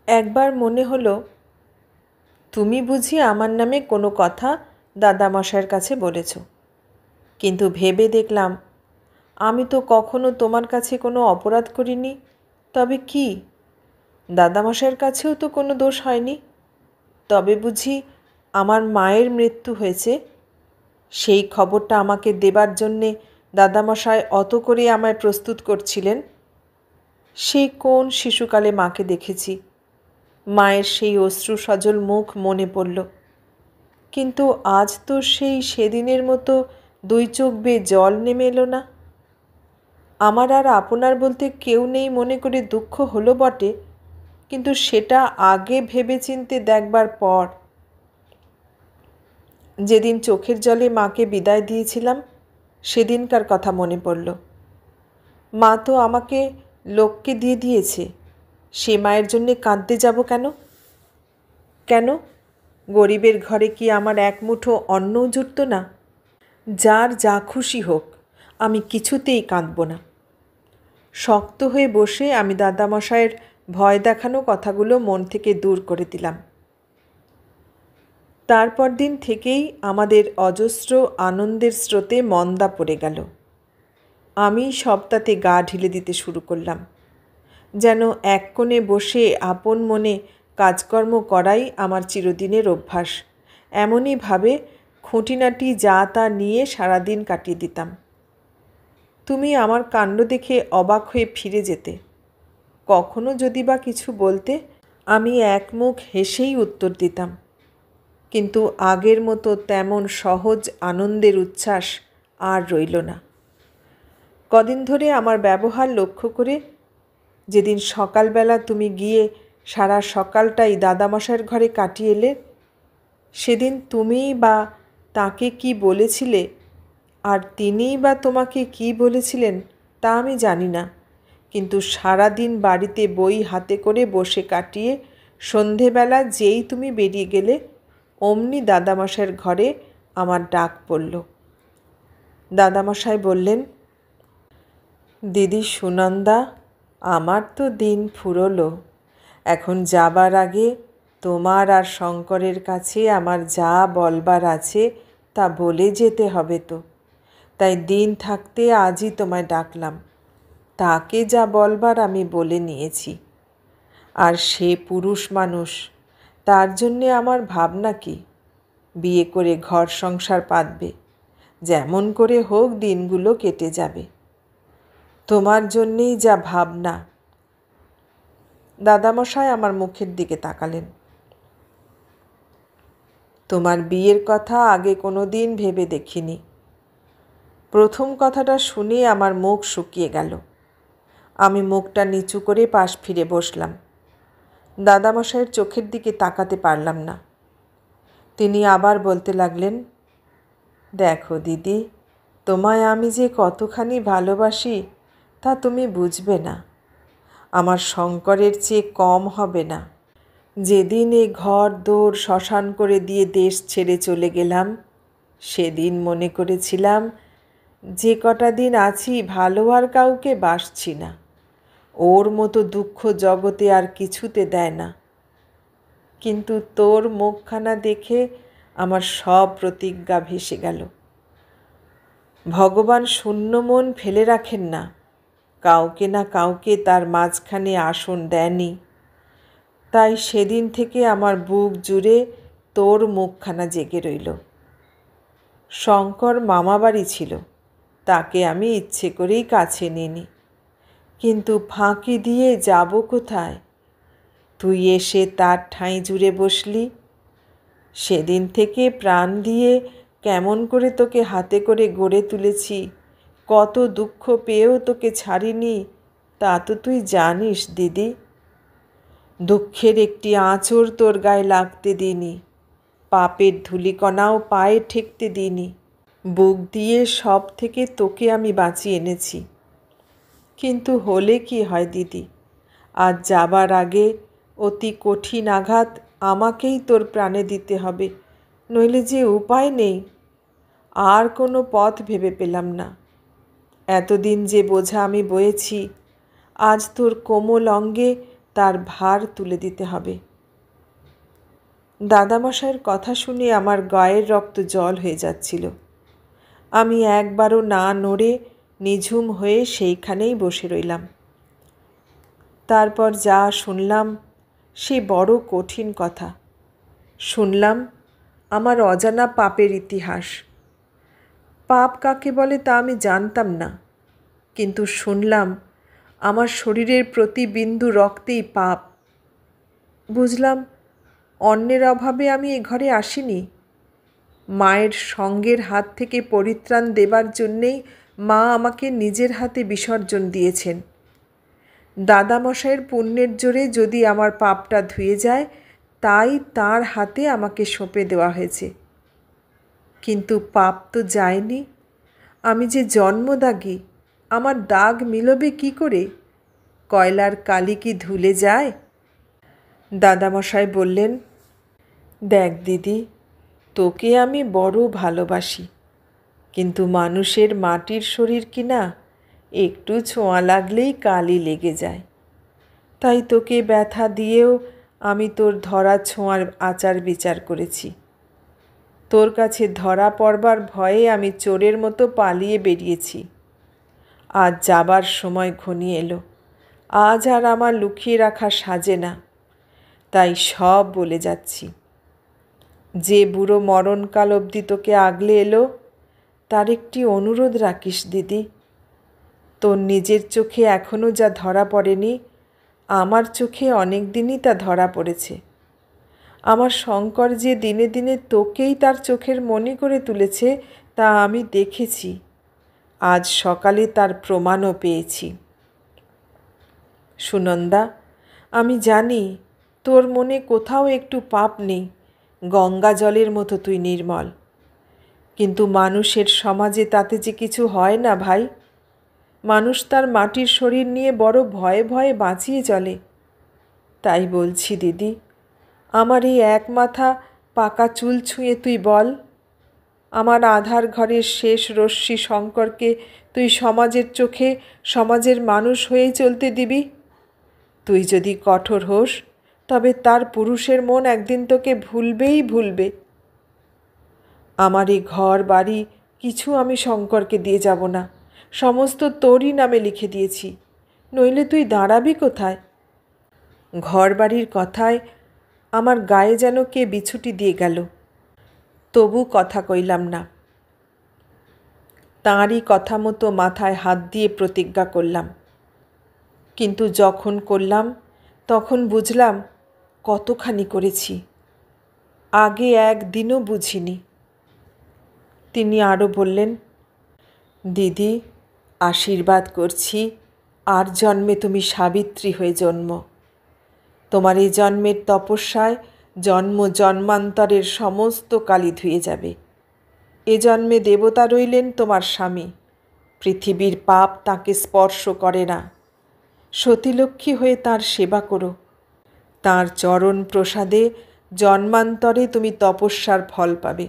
একবার মনে হলো, তুমি বুঝি আমার নামে কোনো কথা দাদামশাইয়ের কাছে বলেছ। কিন্তু ভেবে দেখলাম, আমি তো কখনো তোমার কাছে কোনো অপরাধ করিনি। তবে কি, দাদামশাইয়ের কাছেও তো কোনো দোষ হয়নি। তবে বুঝি আমার মায়ের মৃত্যু হয়েছে, সেই খবরটা আমাকে দেবার জন্যে দাদামশাই অত করে আমায় প্রস্তুত করছিলেন। সেই কোন শিশুকালে মাকে দেখেছি, মায়ের সেই অশ্রু সজল মুখ মনে পড়ল। কিন্তু আজ তো সেই সেদিনের মতো দুই চোখ বেয়ে জল নেমে এলো না। আমার আর আপনার বলতে কেউ নেই মনে করে দুঃখ হলো বটে, কিন্তু সেটা আগে ভেবেচিন্তে দেখবার পর। যেদিন চোখের জলে মাকে বিদায় দিয়েছিলাম, সেদিনকার কথা মনে পড়ল। মা তো আমাকে লোককে দিয়ে দিয়েছে, সে মায়ের জন্যে কাঁদতে যাব কেন? কেন, গরিবের ঘরে কি আমার এক মুঠো অন্নও জুটত না? যার যা খুশি হোক, আমি কিছুতেই কাঁদব না। শক্ত হয়ে বসে আমি দাদামশায়ের ভয় দেখানো কথাগুলো মন থেকে দূর করে দিলাম। তারপর দিন থেকেই আমাদের অজস্র আনন্দের স্রোতে মন্দা পড়ে গেল। আমি সবটাতে গা ঢেলে দিতে শুরু করলাম, যেন এক কোণে বসে আপন মনে কাজকর্ম করাই আমার চিরদিনের অভ্যাস। এমনই ভাবে খুঁটিনাটি যা তা নিয়ে সারাদিন কাটিয়ে দিতাম। তুমি আমার কাণ্ড দেখে অবাক হয়ে ফিরে যেতে। কখনো যদি বা কিছু বলতে, আমি একমুখ হেসেই উত্তর দিতাম। কিন্তু আগের মতো তেমন সহজ আনন্দের উচ্ছ্বাস আর রইল না। কদিন ধরে আমার ব্যবহার লক্ষ্য করে যেদিন সকালবেলা তুমি গিয়ে সারা সকালটাই দাদামশাইয়ের ঘরে কাটিয়ে এলে, সেদিন তুমিই বা তাকে কি বলেছিলে আর তিনিই বা তোমাকে কি বলেছিলেন তা আমি জানি না, কিন্তু সারাদিন বাড়িতে বই হাতে করে বসে কাটিয়ে সন্ধেবেলা যেই তুমি বেরিয়ে গেলে অমনি দাদামশাইয়ের ঘরে আমার ডাক পড়ল। দাদামশাই বললেন, দিদি সুনন্দা, আমার তো দিন ফুরলো। এখন যাবার আগে তোমার আর শঙ্করের কাছে আমার যা বলবার আছে তা বলে যেতে হবে তো, তাই দিন থাকতে আজই তোমায় ডাকলাম। তাকে যা বলবার আমি বলে নিয়েছি। আর সে পুরুষ মানুষ, তার জন্যে আমার ভাবনা কি, বিয়ে করে ঘর সংসার পাতবে, যেমন করে হোক দিনগুলো কেটে যাবে। তোমার জন্যেই যা ভাবনা। দাদামশাই আমার মুখের দিকে তাকালেন। তোমার বিয়ের কথা আগে কোনো দিন ভেবে দেখিনি। প্রথম কথাটা শুনে আমার মুখ শুকিয়ে গেল। আমি মুখটা নিচু করে পাশ ফিরে বসলাম। দাদামশাইয়ের চোখের দিকে তাকাতে পারলাম না। তিনি আবার বলতে লাগলেন, দেখো দিদি, তোমায় আমি যে কতখানি ভালোবাসি তা তুমি বুঝবে না। আমার শঙ্করের চেয়ে কম হবে না। যেদিন এ ঘর দোর শ্মশান করে দিয়ে দেশ ছেড়ে চলে গেলাম, সেদিন মনে করেছিলাম যে কটা দিন আছি ভালো আর কাউকে বাসছি না। ওর মতো দুঃখ জগতে আর কিছুতে দেয় না। কিন্তু তোর মুখখানা দেখে আমার সব প্রতিজ্ঞা ভেসে গেল। ভগবান শূন্য মন ফেলে রাখেন না, কাউকে না কাউকে তার মাঝখানে আসন দেনই। তাই সেদিন থেকে আমার বুক জুড়ে তোর মুখখানা জেগে রইল। শঙ্কর মামাবাড়ি ছিল, তাকে আমি ইচ্ছে করেই কাছে নিইনি, কিন্তু ফাঁকি দিয়ে যাব কোথায়? তুই এসে তার ঠাঁই জুড়ে বসলি। সেদিন থেকে প্রাণ দিয়ে কেমন করে তোকে হাতে করে গড়ে তুলেছি, কত দুঃখ পেয়েও তোকে ছাড়িনি, তা তো তুই জানিস দিদি। দুঃখের একটি আঁচড় তোর গায়ে লাগতে দিইনি, পাপের ধূলিকণাও পায়ে ঠেকতে দিইনি। বুক দিয়ে সব থেকে তোকে আমি বাঁচিয়ে এনেছি। কিন্তু হলে কি হয় দিদি, আজ যাবার আগে অতি কঠিন আঘাত আমাকেই তোর প্রাণে দিতে হবে, নইলে যে উপায় নেই। আর কোনো পথ ভেবে পেলাম না। এতদিন যে বোঝা আমি বয়েছি, আজ তোর কোমল অঙ্গে তার ভার তুলে দিতে হবে। দাদামশাইয়ের কথা শুনে আমার গায়ের রক্ত জল হয়ে যাচ্ছিল। আমি একবারও না নড়ে নিঝুম হয়ে সেইখানেই বসে রইলাম। তারপর যা শুনলাম সে বড় কঠিন কথা। শুনলাম আমার অজানা পাপের ইতিহাস। পাপ কাকে বলে তা আমি জানতাম না, কিন্তু শুনলাম আমার শরীরের প্রতি বিন্দু রক্তেই পাপ। বুঝলাম অন্যের অভাবে আমি এ ঘরে আসিনি। মায়ের সঙ্গের হাত থেকে পরিত্রাণ দেবার জন্যেই মা আমাকে নিজের হাতে বিসর্জন দিয়েছেন। দাদামশাইয়ের পুণ্যের জোরে যদি আমার পাপটা ধুয়ে যায়, তাই তার হাতে আমাকে সঁপে দেওয়া হয়েছে। কিন্তু পাপ তো যায়নি। আমি যে জন্মদাগী, আমার দাগ মিলবে কি করে? কয়লার কালি কি ধুলে যায়? দাদামশাই বললেন, দেখ দিদি, তোকে আমি বড় ভালোবাসি, কিন্তু মানুষের মাটির শরীর কি না, একটু ছোঁয়া লাগলেই কালি লেগে যায়। তাই তোকে ব্যথা দিয়েও আমি তোর ধরা ছোঁয়ার আচার বিচার করেছি। তোর কাছে ধরা পড়বার ভয়ে আমি চোরের মতো পালিয়ে বেরিয়েছি। আজ যাবার সময় ঘনিয়ে এলো। আজ আর আমার লুকিয়ে রাখা সাজে না, তাই সব বলে যাচ্ছি। যে বুড়ো মরণকাল অবধি তোকে আগলে এলো, তার একটি অনুরোধ রাখিস দিদি। তোর নিজের চোখে এখনও যা ধরা পড়েনি, আমার চোখে অনেক দিনই তা ধরা পড়েছে। আমার শঙ্কর যে দিনে দিনে তোকেই তার চোখের মণি করে তুলেছে তা আমি দেখেছি। আজ সকালে তার প্রমাণও পেয়েছি। সুনন্দা, আমি জানি তোর মনে কোথাও একটু পাপ নেই, গঙ্গা জলের মতো তুই নির্মল। কিন্তু মানুষের সমাজে তাতে যে কিছু হয় না ভাই। মানুষ তার মাটির শরীর নিয়ে বড় ভয়ে ভয়ে বাঁচিয়ে চলে। তাই বলছি দিদি, আমার এই এক মাথা পাকা চুল ছুঁয়ে তুই বল, আমার আধার ঘরের শেষ রশ্মি শঙ্করকে তুই সমাজের চোখে সমাজের মানুষ হয়েই চলতে দিবি? তুই যদি কঠোর হোস তবে তার পুরুষের মন একদিন তোকে ভুলবেই ভুলবে। আমার এই ঘর বাড়ি কিছু আমি শঙ্করকে দিয়ে যাব না, সমস্ত তোরই নামে লিখে দিয়েছি, নইলে তুই দাঁড়াবি কোথায়? ঘর বাড়ির কথায় আমার গায়ে যেন কে বিছুটি দিয়ে গেল, তবু কথা কইলাম না। তাঁরই কথা মতো মাথায় হাত দিয়ে প্রতিজ্ঞা করলাম। কিন্তু যখন করলাম তখন বুঝলাম কতখানি করেছি, আগে একদিনও বুঝিনি। তিনি আরও বললেন, দিদি, আশীর্বাদ করছি আর জন্মে তুমি সাবিত্রী হয়ে জন্ম। তোমার এই জন্মের তপস্যায় জন্ম জন্মান্তরের সমস্ত কালি ধুয়ে যাবে। এ জন্মে দেবতা রইলেন তোমার স্বামী, পৃথিবীর পাপ তাকে স্পর্শ করে না। সতীলক্ষ্মী হয়ে তার সেবা করো, তাঁর চরণ প্রসাদে জন্মান্তরে তুমি তপস্যার ফল পাবে।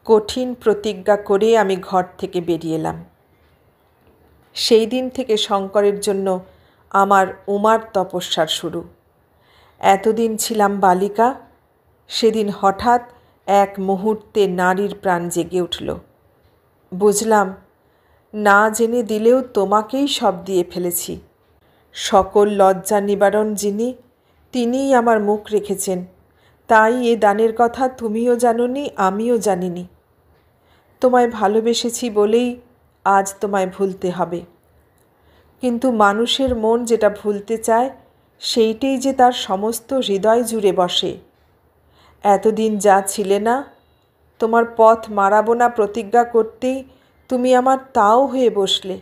কঠিন প্রতিজ্ঞা করে আমি ঘর থেকে বেরিয়ে এলাম। সেই দিন থেকে শঙ্করের জন্য আমার উমার তপস্যার শুরু। এতদিন ছিলাম বালিকা, সেদিন হঠাৎ এক মুহূর্তে নারীর প্রাণ জেগে উঠল। বুঝলাম, না জেনে দিলেও তোমাকেই সব দিয়ে ফেলেছি। সকল লজ্জা নিবারণ যিনি, তিনিই আমার মুখ রেখেছেন। তাই এ দানের কথা তুমিও জানোনি, আমিও জানিনি। তোমায় ভালোবেসেছি বলেই আজ তোমায় ভুলতে হবে। কিন্তু মানুষের মন যেটা ভুলতে চায় সেইটাই যে তার সমস্ত হৃদয় জুড়ে বসে। এতদিন যা ছিলে না, তোমার পথ মারাবো না প্রতিজ্ঞা করতেই তুমি আমার তাও হয়ে বসলে।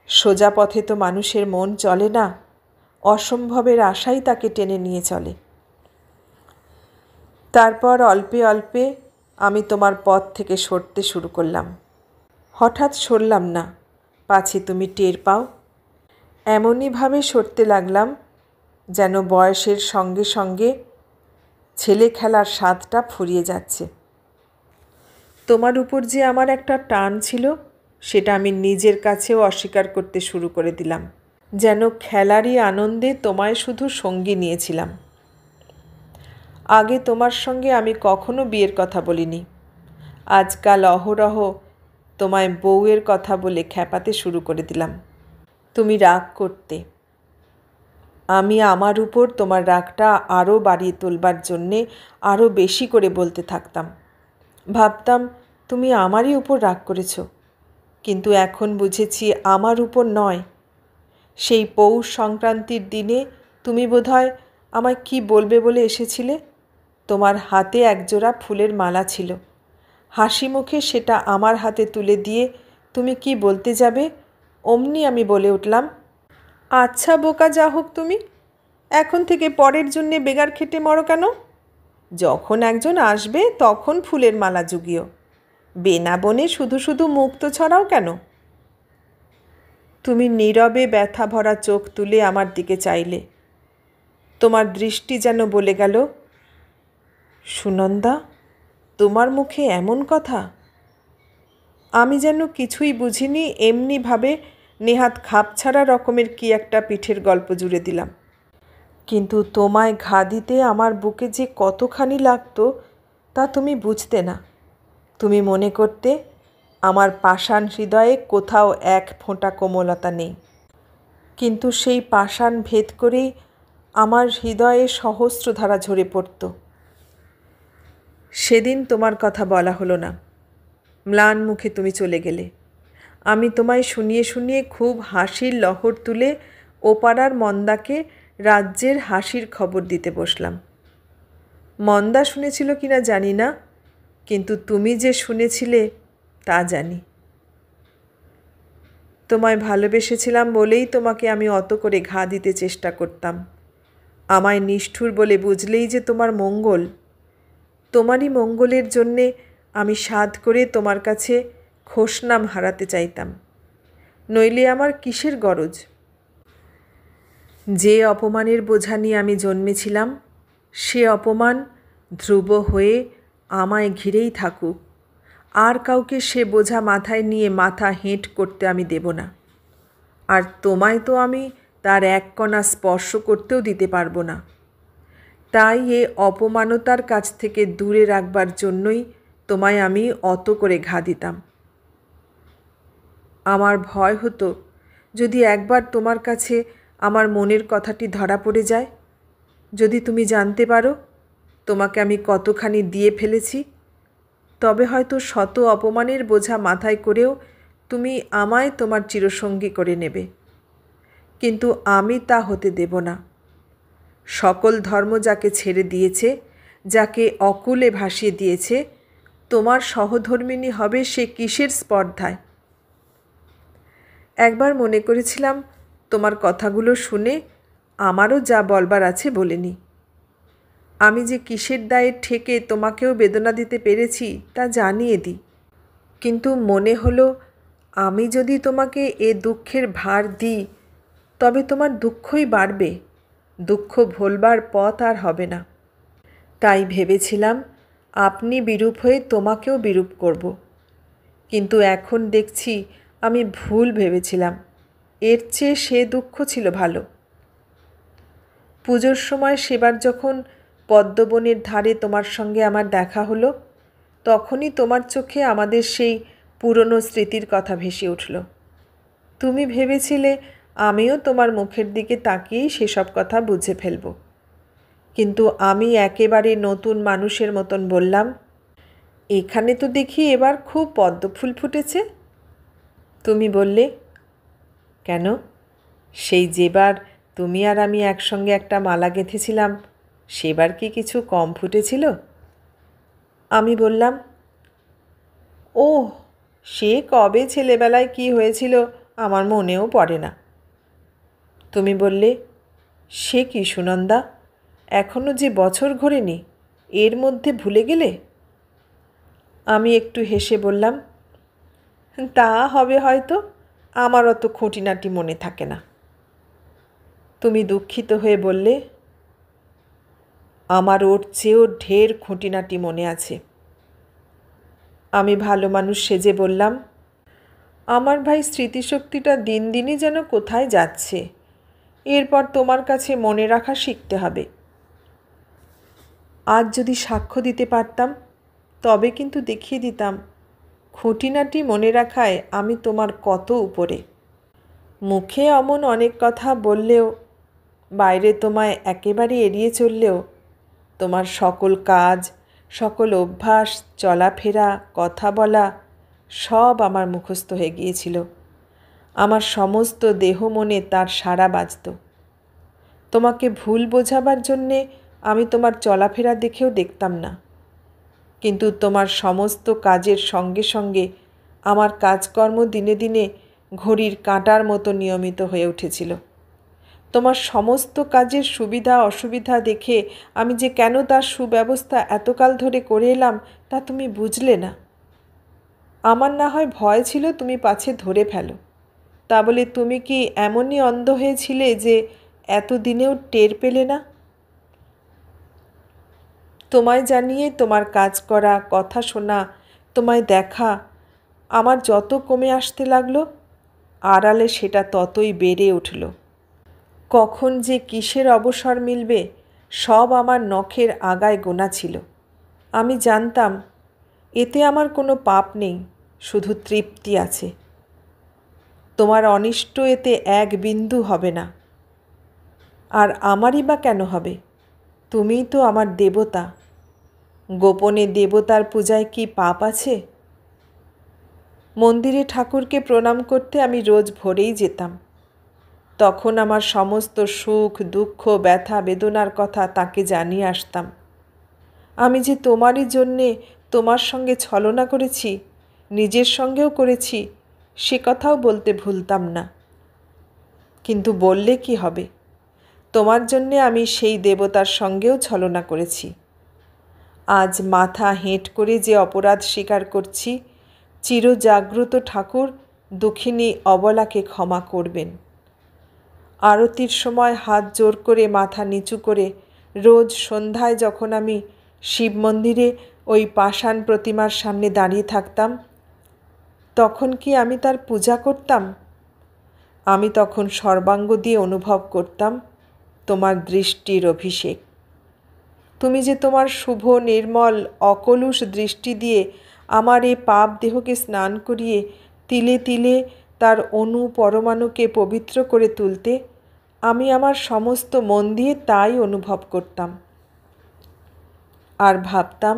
সোজা পথে তো মানুষের মন চলে না, অসম্ভবের আশাই তাকে টেনে নিয়ে চলে। তারপর অল্পে অল্পে আমি তোমার পথ থেকে সরতে শুরু করলাম। হঠাৎ সরলাম না, পাছে তুমি টের পাও। এমনইভাবে সরতে লাগলাম যেন বয়সের সঙ্গে সঙ্গে ছেলে খেলার স্বাদটা ফুরিয়ে যাচ্ছে। তোমার উপর যে আমার একটা টান ছিল সেটা আমি নিজের কাছেও অস্বীকার করতে শুরু করে দিলাম, যেন খেলারই আনন্দে তোমায় শুধু সঙ্গী নিয়েছিলাম। আগে তোমার সঙ্গে আমি কখনো বিয়ের কথা বলিনি। আজকাল অহরহ তোমায় বউয়ের কথা বলে খ্যাপাতে শুরু করে দিলাম। তুমি রাগ করতে। আমি আমার উপর তোমার রাগটা আরও বাড়িয়ে তোলবার জন্যে আরও বেশি করে বলতে থাকতাম। ভাবতাম তুমি আমারই উপর রাগ করেছ, কিন্তু এখন বুঝেছি আমার উপর নয়। সেই পৌষ সংক্রান্তির দিনে তুমি বোধহয় আমায় কি বলবে বলে এসেছিলে। তোমার হাতে একজোড়া ফুলের মালা ছিল, হাসি মুখে সেটা আমার হাতে তুলে দিয়ে তুমি কি বলতে যাবে, অমনি আমি বলে উঠলাম, আচ্ছা বোকা, যা হোক তুমি এখন থেকে পরের জন্যে বেগার খেটে মরো কেন? যখন একজন আসবে তখন ফুলের মালা জুগিও, বেনা বনে শুধু শুধু মুক্ত ছড়াও কেন? তুমি নীরবে ব্যথা ভরা চোখ তুলে আমার দিকে চাইলে। তোমার দৃষ্টি যেন বলে গেল, সুনন্দা, তোমার মুখে এমন কথা? আমি যেন কিছুই বুঝিনি, এমনিভাবে নেহাত খাপছাড়া রকমের কি একটা পিঠের গল্প জুড়ে দিলাম। কিন্তু তোমায় ঘা দিতে আমার বুকে যে কতখানি লাগতো তা তুমি বুঝতে না। তুমি মনে করতে আমার পাষাণ হৃদয়ে কোথাও এক ফোঁটা কোমলতা নেই, কিন্তু সেই পাষাণ ভেদ করেই আমার হৃদয়ে সহস্রধারা ঝরে পড়ত। সেদিন তোমার কথা বলা হলো না, ম্লান মুখে তুমি চলে গেলে। আমি তোমায় শুনিয়ে শুনিয়ে খুব হাসির লহর তুলে ওপাড়ার মন্দাকে রাজ্যের হাসির খবর দিতে বসলাম। মন্দা শুনেছিল কিনা জানি না, কিন্তু তুমি যে শুনেছিলে তা জানি। তোমায় ভালোবেসেছিলাম বলেই তোমাকে আমি অত করে ঘা দিতে চেষ্টা করতাম। আমায় নিষ্ঠুর বলে বুঝলেই যে তোমার মঙ্গল, তোমারই মঙ্গলের জন্যে আমি সাধ করে তোমার কাছে খোশনাম হারাতে চাইতাম, নইলে আমার কিসের গরজ? যে অপমানের বোঝা নিয়ে আমি জন্মেছিলাম সে অপমান ধ্রুব হয়ে আমায় ঘিরেই থাকুক, আর কাউকে সে বোঝা মাথায় নিয়ে মাথা হেঁট করতে আমি দেব না। আর তোমায় তো আমি তার এক কণা স্পর্শ করতেও দিতে পারবো না। তাই এ অপমানতার কাছ থেকে দূরে রাখবার জন্যই তোমায় আমি অত করে ঘা দিতাম। আমার ভয় হতো যদি একবার তোমার কাছে আমার মনের কথাটি ধরা পড়ে যায়, যদি তুমি জানতে পারো তোমাকে আমি কতখানি দিয়ে ফেলেছি, তবে হয়তো শত অপমানের বোঝা মাথায় করেও তুমি আমায় তোমার চিরসঙ্গী করে নেবে। কিন্তু আমি তা হতে দেব না। সকল ধর্ম যাকে ছেড়ে দিয়েছে, যাকে অকুলে ভাসিয়ে দিয়েছে, তোমার সহধর্মিণী হবে সে কিসের স্পর্ধায়? একবার মনে করেছিলাম তোমার কথাগুলো শুনে আমারও যা বলবার আছে বলে নি। আমি যে কিসের দায়ে ঠেকে তোমাকেও বেদনা দিতে পেরেছি তা জানিয়ে দিই। কিন্তু মনে হলো আমি যদি তোমাকে এ দুঃখের ভার দিই তবে তোমার দুঃখই বাড়বে, দুঃখ ভোলবার পথ আর হবে না। তাই ভেবেছিলাম আপনি বিরূপ হয়ে তোমাকেও বিরূপ করব। কিন্তু এখন দেখছি আমি ভুল ভেবেছিলাম, এর চেয়ে সে দুঃখ ছিল ভালো। পুজোর সময় সেবার যখন পদ্মবনের ধারে তোমার সঙ্গে আমার দেখা হলো, তখনই তোমার চোখে আমাদের সেই পুরনো স্মৃতির কথা ভেসে উঠল। তুমি ভেবেছিলে আমিও তোমার মুখের দিকে তাকিয়েই সেসব কথা বুঝে ফেলব। কিন্তু আমি একেবারে নতুন মানুষের মতন বললাম, এখানে তো দেখি এবার খুব পদ্মফুল ফুটেছে। তুমি বললে, কেন? সেই যেবার তুমি আর আমি একসঙ্গে একটা মালা গেঁথেছিলাম সেবার কি কিছু কম ফুটেছিল? আমি বললাম, ও সে কবে ছেলেবেলায় কি হয়েছিল আমার মনেও পড়ে না। তুমি বললে, সে কি সুনন্দা, এখনও যে বছর ঘোরেনি, এর মধ্যে ভুলে গেলে? আমি একটু হেসে বললাম, তা হবে হয়তো, আমার অত খুঁটিনাটি মনে থাকে না। তুমি দুঃখিত হয়ে বললে, আমার ওর চেয়েও ঢের খুঁটিনাটি মনে আছে। আমি ভালো মানুষ সেজে বললাম, আমার ভাই স্মৃতিশক্তিটা দিন দিনই যেন কোথায় যাচ্ছে, এরপর তোমার কাছে মনে রাখা শিখতে হবে। আজ যদি সাক্ষ্য দিতে পারতাম তবে কিন্তু দেখিয়ে দিতাম খুঁটিনাটি মনে রাখায় আমি তোমার কত উপরে। মুখে অমন অনেক কথা বললেও, বাইরে তোমায় একেবারে এড়িয়ে চললেও, তোমার সকল কাজ, সকল অভ্যাস, চলাফেরা, কথা বলা সব আমার মুখস্থ হয়ে গিয়েছিল। আমার সমস্ত দেহ মনে তার সাড়া বাজত। তোমাকে ভুল বোঝাবার জন্যে আমি তোমার চলাফেরা দেখেও দেখতাম না, কিন্তু তোমার সমস্ত কাজের সঙ্গে সঙ্গে আমার কাজকর্ম দিনে দিনে ঘড়ির কাঁটার মতো নিয়মিত হয়ে উঠেছিল। তোমার সমস্ত কাজের সুবিধা অসুবিধা দেখে আমি যে কেন তার সুব্যবস্থা এতকাল ধরে করে এলাম তা তুমি বুঝলে না। আমার না হয় ভয় ছিল তুমি পাছে ধরে ফেলো, তা বলে তুমি কি এমনই অন্ধ হয়েছিলে যে এতদিনেও টের পেলে না? তোমায় জানিয়ে তোমার কাজ করা, কথা শোনা, তোমায় দেখা আমার যত কমে আসতে লাগলো, আড়ালে সেটা ততই বেড়ে উঠল। কখন যে কিসের অবসর মিলবে সব আমার নখের আগায় গোনা ছিল। আমি জানতাম এতে আমার কোনো পাপ নেই, শুধু তৃপ্তি আছে। তোমার অনিষ্ট এতে এক বিন্দু হবে না। আর আমারই বা কেন হবে? তুমিই তো আমার দেবতা। গোপনে দেবতার পূজায় কি পাপ আছে? মন্দিরে ঠাকুরকে প্রণাম করতে আমি রোজ ভোরেই যেতাম। তখন আমার সমস্ত সুখ দুঃখ ব্যথা বেদনার কথা তাকে জানিয়ে আসতাম। আমি যে তোমারই জন্যে তোমার সঙ্গে ছলনা করেছি, নিজের সঙ্গেও করেছি, সে কথাও বলতে ভুলতাম না। কিন্তু বললে কি হবে, তোমার জন্যে আমি সেই দেবতার সঙ্গেও ছলনা করেছি। আজ মাথা হেঁট করে যে অপরাধ স্বীকার করছি, চিরজাগ্রত ঠাকুর দুঃখিনী অবলাকে ক্ষমা করবেন। আরতির সময় হাত জোর করে মাথা নিচু করে রোজ সন্ধ্যায় যখন আমি শিব মন্দিরে ওই পাষাণ প্রতিমার সামনে দাঁড়িয়ে থাকতাম, তখন কি আমি তার পূজা করতাম? আমি তখন সর্বাঙ্গ দিয়ে অনুভব করতাম তোমার দৃষ্টির অভিষেক। তুমি যে তোমার শুভ নির্মল অকলুষ দৃষ্টি দিয়ে আমার এ পাপ দেহকে স্নান করিয়ে তিলে তিলে তার অণু পরমাণুকে পবিত্র করে তুলতে, আমি আমার সমস্ত মন দিয়ে তাই অনুভব করতাম। আর ভাবতাম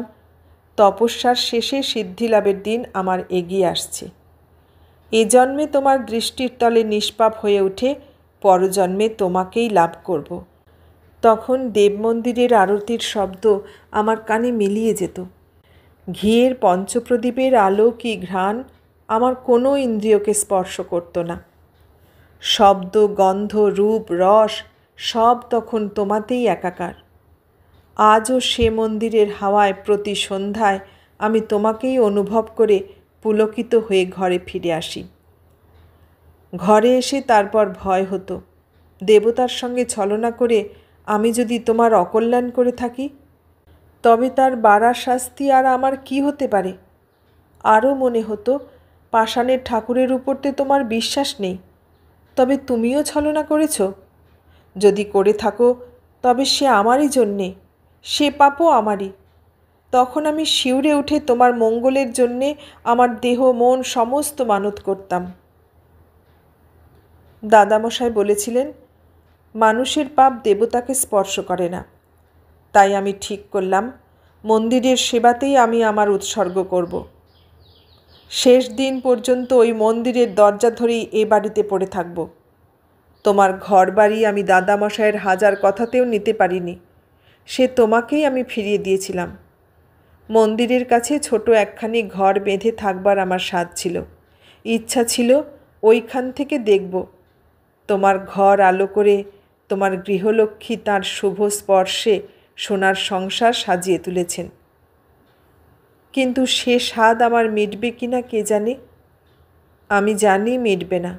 তপস্যার শেষে সিদ্ধিলাভের দিন আমার এগিয়ে আসছে। এ জন্মে তোমার দৃষ্টির তলে নিষ্পাপ হয়ে উঠে পরজন্মে তোমাকেই লাভ করব। তখন দেব মন্দিরের আরতির শব্দ আমার কানে মিলিয়ে যেত। ঘিয়ের পঞ্চপ্রদীপের আলো কি ঘ্রাণ আমার কোনো ইন্দ্রিয়কে স্পর্শ করত না। শব্দ, গন্ধ, রূপ, রস সব তখন তোমাতেই একাকার। আজও সে মন্দিরের হাওয়ায় প্রতি সন্ধ্যায় আমি তোমাকেই অনুভব করে পুলকিত হয়ে ঘরে ফিরে আসি। ঘরে এসে তারপর ভয় হতো, দেবতার সঙ্গে ছলনা করে আমি যদি তোমার অকল্যাণ করে থাকি, তবে তার বাড়া শাস্তি আর আমার কি হতে পারে? আরও মনে হতো পাষাণের ঠাকুরের উপর তো তোমার বিশ্বাস নেই, তবে তুমিও ছলনা করেছ। যদি করে থাকো তবে সে আমারই জন্যে, সে পাপও আমারই। তখন আমি শিউরে উঠে তোমার মঙ্গলের জন্যে আমার দেহ মন সমস্ত মানত করতাম। দাদামশাই বলেছিলেন, মানুষের পাপ দেবতাকে স্পর্শ করে না। তাই আমি ঠিক করলাম মন্দিরের সেবাতেই আমি আমার উৎসর্গ করব। শেষ দিন পর্যন্ত ওই মন্দিরের দরজা ধরেই এ বাড়িতে পড়ে থাকব। তোমার ঘর বাড়ি আমি দাদামশাইয়ের হাজার কথাতেও নিতে পারিনি, সে তোমাকেই আমি ফিরিয়ে দিয়েছিলাম। মন্দিরের কাছে ছোট একখানি ঘর বেঁধে থাকবার আমার সাধ ছিল, ইচ্ছা ছিল ওইখান থেকে দেখব তোমার ঘর আলো করে তোমার গৃহলক্ষ্মী তাঁর শুভ স্পর্শে সোনার সংসার সাজিয়ে তুলেছেন। কিন্তু সে স্বাদ আমার মিটবে কিনা কে জানে। আমি জানি মিটবে না,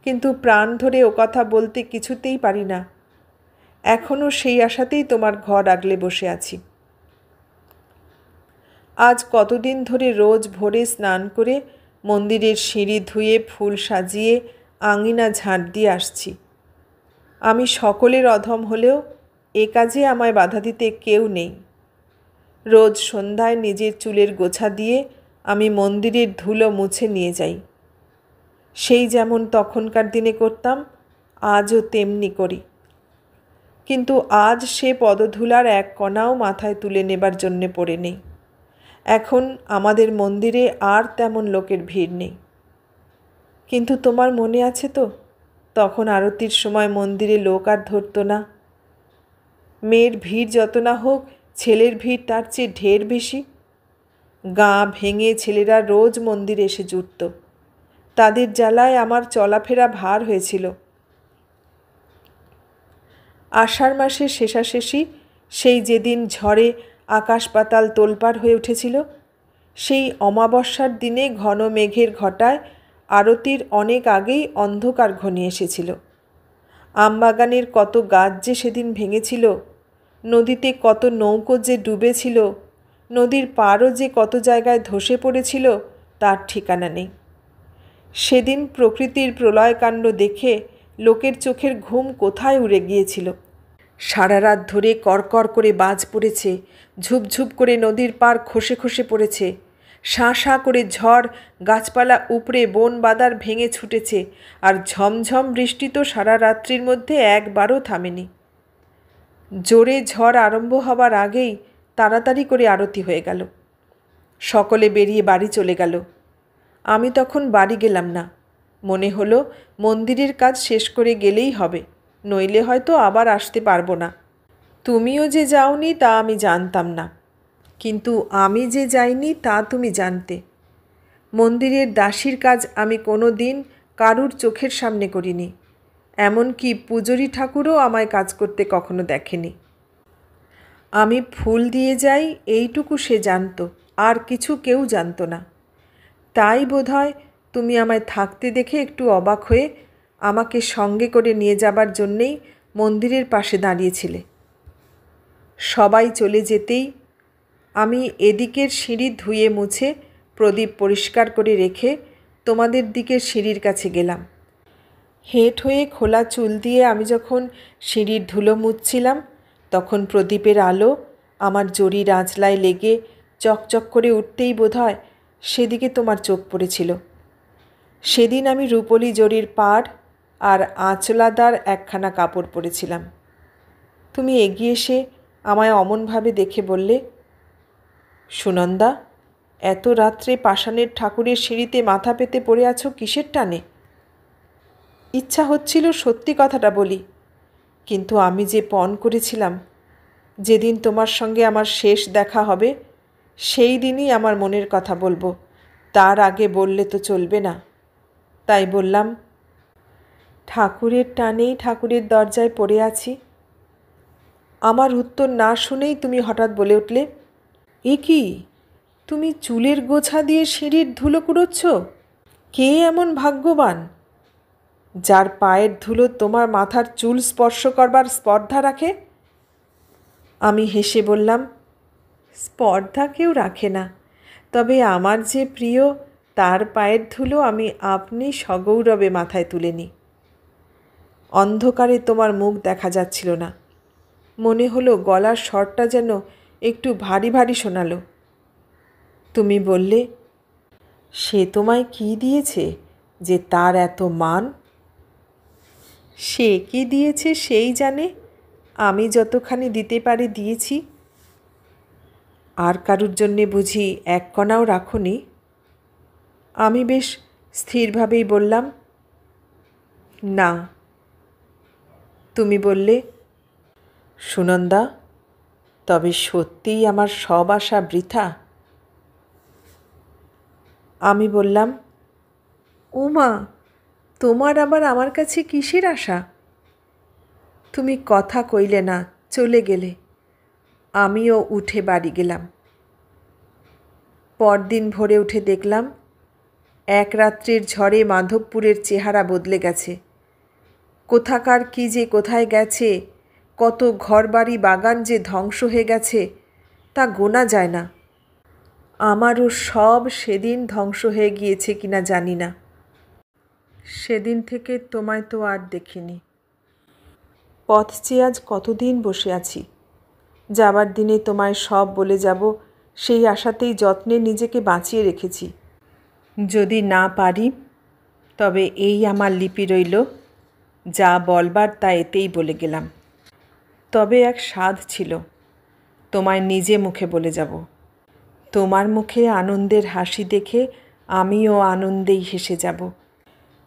কিন্তু প্রাণ ধরে ও কথা বলতে কিছুতেই পারি না। এখনও সেই আশাতেই তোমার ঘর আগলে বসে আছি। আজ কতদিন ধরে রোজ ভোরে স্নান করে মন্দিরের সিঁড়ি ধুয়ে ফুল সাজিয়ে আঙিনা ঝাঁট দিয়ে আসছি। আমি সকলের অধম হলেও এ কাজে আমায় বাধা দিতে কেউ নেই। রোজ সন্ধ্যায় নিজের চুলের গোছা দিয়ে আমি মন্দিরের ধুলো মুছে নিয়ে যাই। সেই যেমন তখনকার দিনে করতাম, আজও তেমনি করি। কিন্তু আজ সে পদধূলার এক কণাও মাথায় তুলে নেবার জন্যে পড়ে নেই। এখন আমাদের মন্দিরে আর তেমন লোকের ভিড় নেই। কিন্তু তোমার মনে আছে তো, তখন আরতির সময় মন্দিরে লোক আর ধরত না। মেয়ের ভিড় যত না হোক, ছেলের ভিড় তার চেয়ে ঢের বেশি। গাঁ ভেঙে ছেলেরা রোজ মন্দিরে এসে জুটত। তাদের জ্বালায় আমার চলাফেরা ভার হয়েছিল। আষাঢ় মাসের শেষাশেষি, সেই যেদিন ঝড়ে আকাশ পাতাল তোলপাড় হয়ে উঠেছিল, সেই অমাবস্যার দিনে ঘন মেঘের ঘটায় আরতির অনেক আগেই অন্ধকার ঘনিয়ে এসেছিল। আমবাগানের কত গাছ যে সেদিন ভেঙেছিল, নদীতে কত নৌকো যে ডুবেছিল, নদীর পাড়ও যে কত জায়গায় ধসে পড়েছিল তার ঠিকানা নেই। সেদিন প্রকৃতির প্রলয়কাণ্ড দেখে লোকের চোখের ঘুম কোথায় উড়ে গিয়েছিল। সারা রাত ধরে কড়কড় করে বাজ পড়েছে, ঝুপঝুপ করে নদীর পাড় খসে খসে পড়েছে, শাঁ শাঁ করে ঝড় গাছপালা উপড়ে বন বাদার ভেঙে ছুটেছে, আর ঝমঝম বৃষ্টি তো সারা রাত্রির মধ্যে একবারও থামেনি। জোরে ঝড় আরম্ভ হবার আগেই তাড়াতাড়ি করে আরতি হয়ে গেল। সকলে বেরিয়ে বাড়ি চলে গেল। আমি তখন বাড়ি গেলাম না। মনে হলো মন্দিরের কাজ শেষ করে গেলেই হবে, নইলে হয়তো আবার আসতে পারবো না। তুমিও যে যাওনি তা আমি জানতাম না, কিন্তু আমি যে যাইনি তা তুমি জানতে। মন্দিরের দাসীর কাজ আমি কোনো দিন কারুর চোখের সামনে করিনি, এমনকি পূজরী ঠাকুরও আমায় কাজ করতে কখনো দেখেনি। আমি ফুল দিয়ে যাই এইটুকু সে জানত, আর কিছু কেউ জানত না। তাই বোধহয় তুমি আমায় থাকতে দেখে একটু অবাক হয়ে আমাকে সঙ্গে করে নিয়ে যাবার জন্যেই মন্দিরের পাশে দাঁড়িয়েছিলে। সবাই চলে যেতেই আমি এদিকের সিঁড়ি ধুয়ে মুছে প্রদীপ পরিষ্কার করে রেখে তোমাদের দিকের সিঁড়ির কাছে গেলাম। হেঁট হয়ে খোলা চুল দিয়ে আমি যখন সিঁড়ির ধুলো মুছছিলাম, তখন প্রদীপের আলো আমার জরির আঁচলায় লেগে চকচক করে উঠতেই বোধহয় সেদিকে তোমার চোখ পড়েছিল। সেদিন আমি রূপলি জরির পাড় আর আঁচলাদার একখানা কাপড় পরেছিলাম। তুমি এগিয়ে এসে আমায় অমনভাবে দেখে বললে, সুনন্দা, এত রাত্রে পাষাণের ঠাকুরের সিঁড়িতে মাথা পেতে পড়ে আছো কিসের টানে? ইচ্ছা হচ্ছিল সত্যি কথাটা বলি, কিন্তু আমি যে পণ করেছিলাম যেদিন তোমার সঙ্গে আমার শেষ দেখা হবে সেই দিনই আমার মনের কথা বলবো, তার আগে বললে তো চলবে না। তাই বললাম, ঠাকুরের টানেই ঠাকুরের দরজায় পড়ে আছি। আমার উত্তর না শুনেই তুমি হঠাৎ বলে উঠলে, এ কি, তুমি চুলের গোছা দিয়ে সিঁড়ির ধুলো কুড়োচ্ছ? কে এমন ভাগ্যবান যার পায়ের ধুলো তোমার মাথার চুল স্পর্শ করবার স্পর্ধা রাখে? আমি হেসে বললাম, স্পর্ধা কেউ রাখে না, তবে আমার যে প্রিয় তার পায়ের ধুলো আমি আপনি সগৌরবে মাথায় তুলে নিই। অন্ধকারে তোমার মুখ দেখা যাচ্ছিল না, মনে হলো গলার স্বরটা যেন একটু ভারী ভারী শোনালো। তুমি বললে, সে তোমায় কি দিয়েছে যে তার এত মান? সে কি দিয়েছে সেই জানে, আমি যতখানি দিতে পারি দিয়েছি। আর কারুর জন্যে বুঝি এক কণাও রাখনি? আমি বেশ স্থিরভাবেই বললাম, না। তুমি বললে, সুনন্দা, তবে সত্যিই আমার সব আশা বৃথা? আমি বললাম, ওমা, তোমার আবার আমার কাছে কিসের আশা? তুমি কথা কইলে না, চলে গেলে। আমিও উঠে বাড়ি গেলাম। পরদিন ভোরে উঠে দেখলাম এক রাত্রির ঝড়ে মাধবপুরের চেহারা বদলে গেছে। কোথাকার কি যে কোথায় গেছে, কত ঘরবাড়ি বাগান যে ধ্বংস হয়ে গেছে তা গোনা যায় না। আমারও সব সেদিন ধ্বংস হয়ে গিয়েছে কিনা জানি না। সেদিন থেকে তোমায় তো আর দেখিনি। পথ চেয়ে আজ কতদিন বসে আছি। যাবার দিনে তোমায় সব বলে যাব সেই আশাতেই যত্নে নিজেকে বাঁচিয়ে রেখেছি। যদি না পারি তবে এই আমার লিপি রইল, যা বলবার তা এতেই বলে গেলাম। তবে এক স্বাদ ছিল, তোমায় নিজে মুখে বলে যাব। তোমার মুখে আনন্দের হাসি দেখে আমিও আনন্দেই হেসে যাব।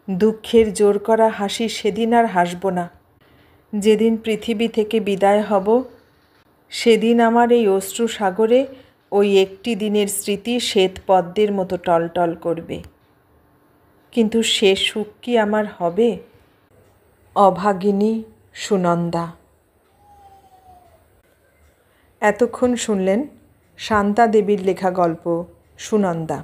দুঃখের জোর করা হাসি সেদিন আর হাসব না। যেদিন পৃথিবী থেকে বিদায় হব সেদিন আমার এই অশ্রু সাগরে ওই একটি দিনের স্মৃতি শ্বেত পদ্মের মতো টলটল করবে। কিন্তু সে সুখ কি আমার হবে? অভাগিনী সুনন্দা। এতক্ষণ শুনলেন শান্তা দেবীর লেখা গল্প সুনন্দা।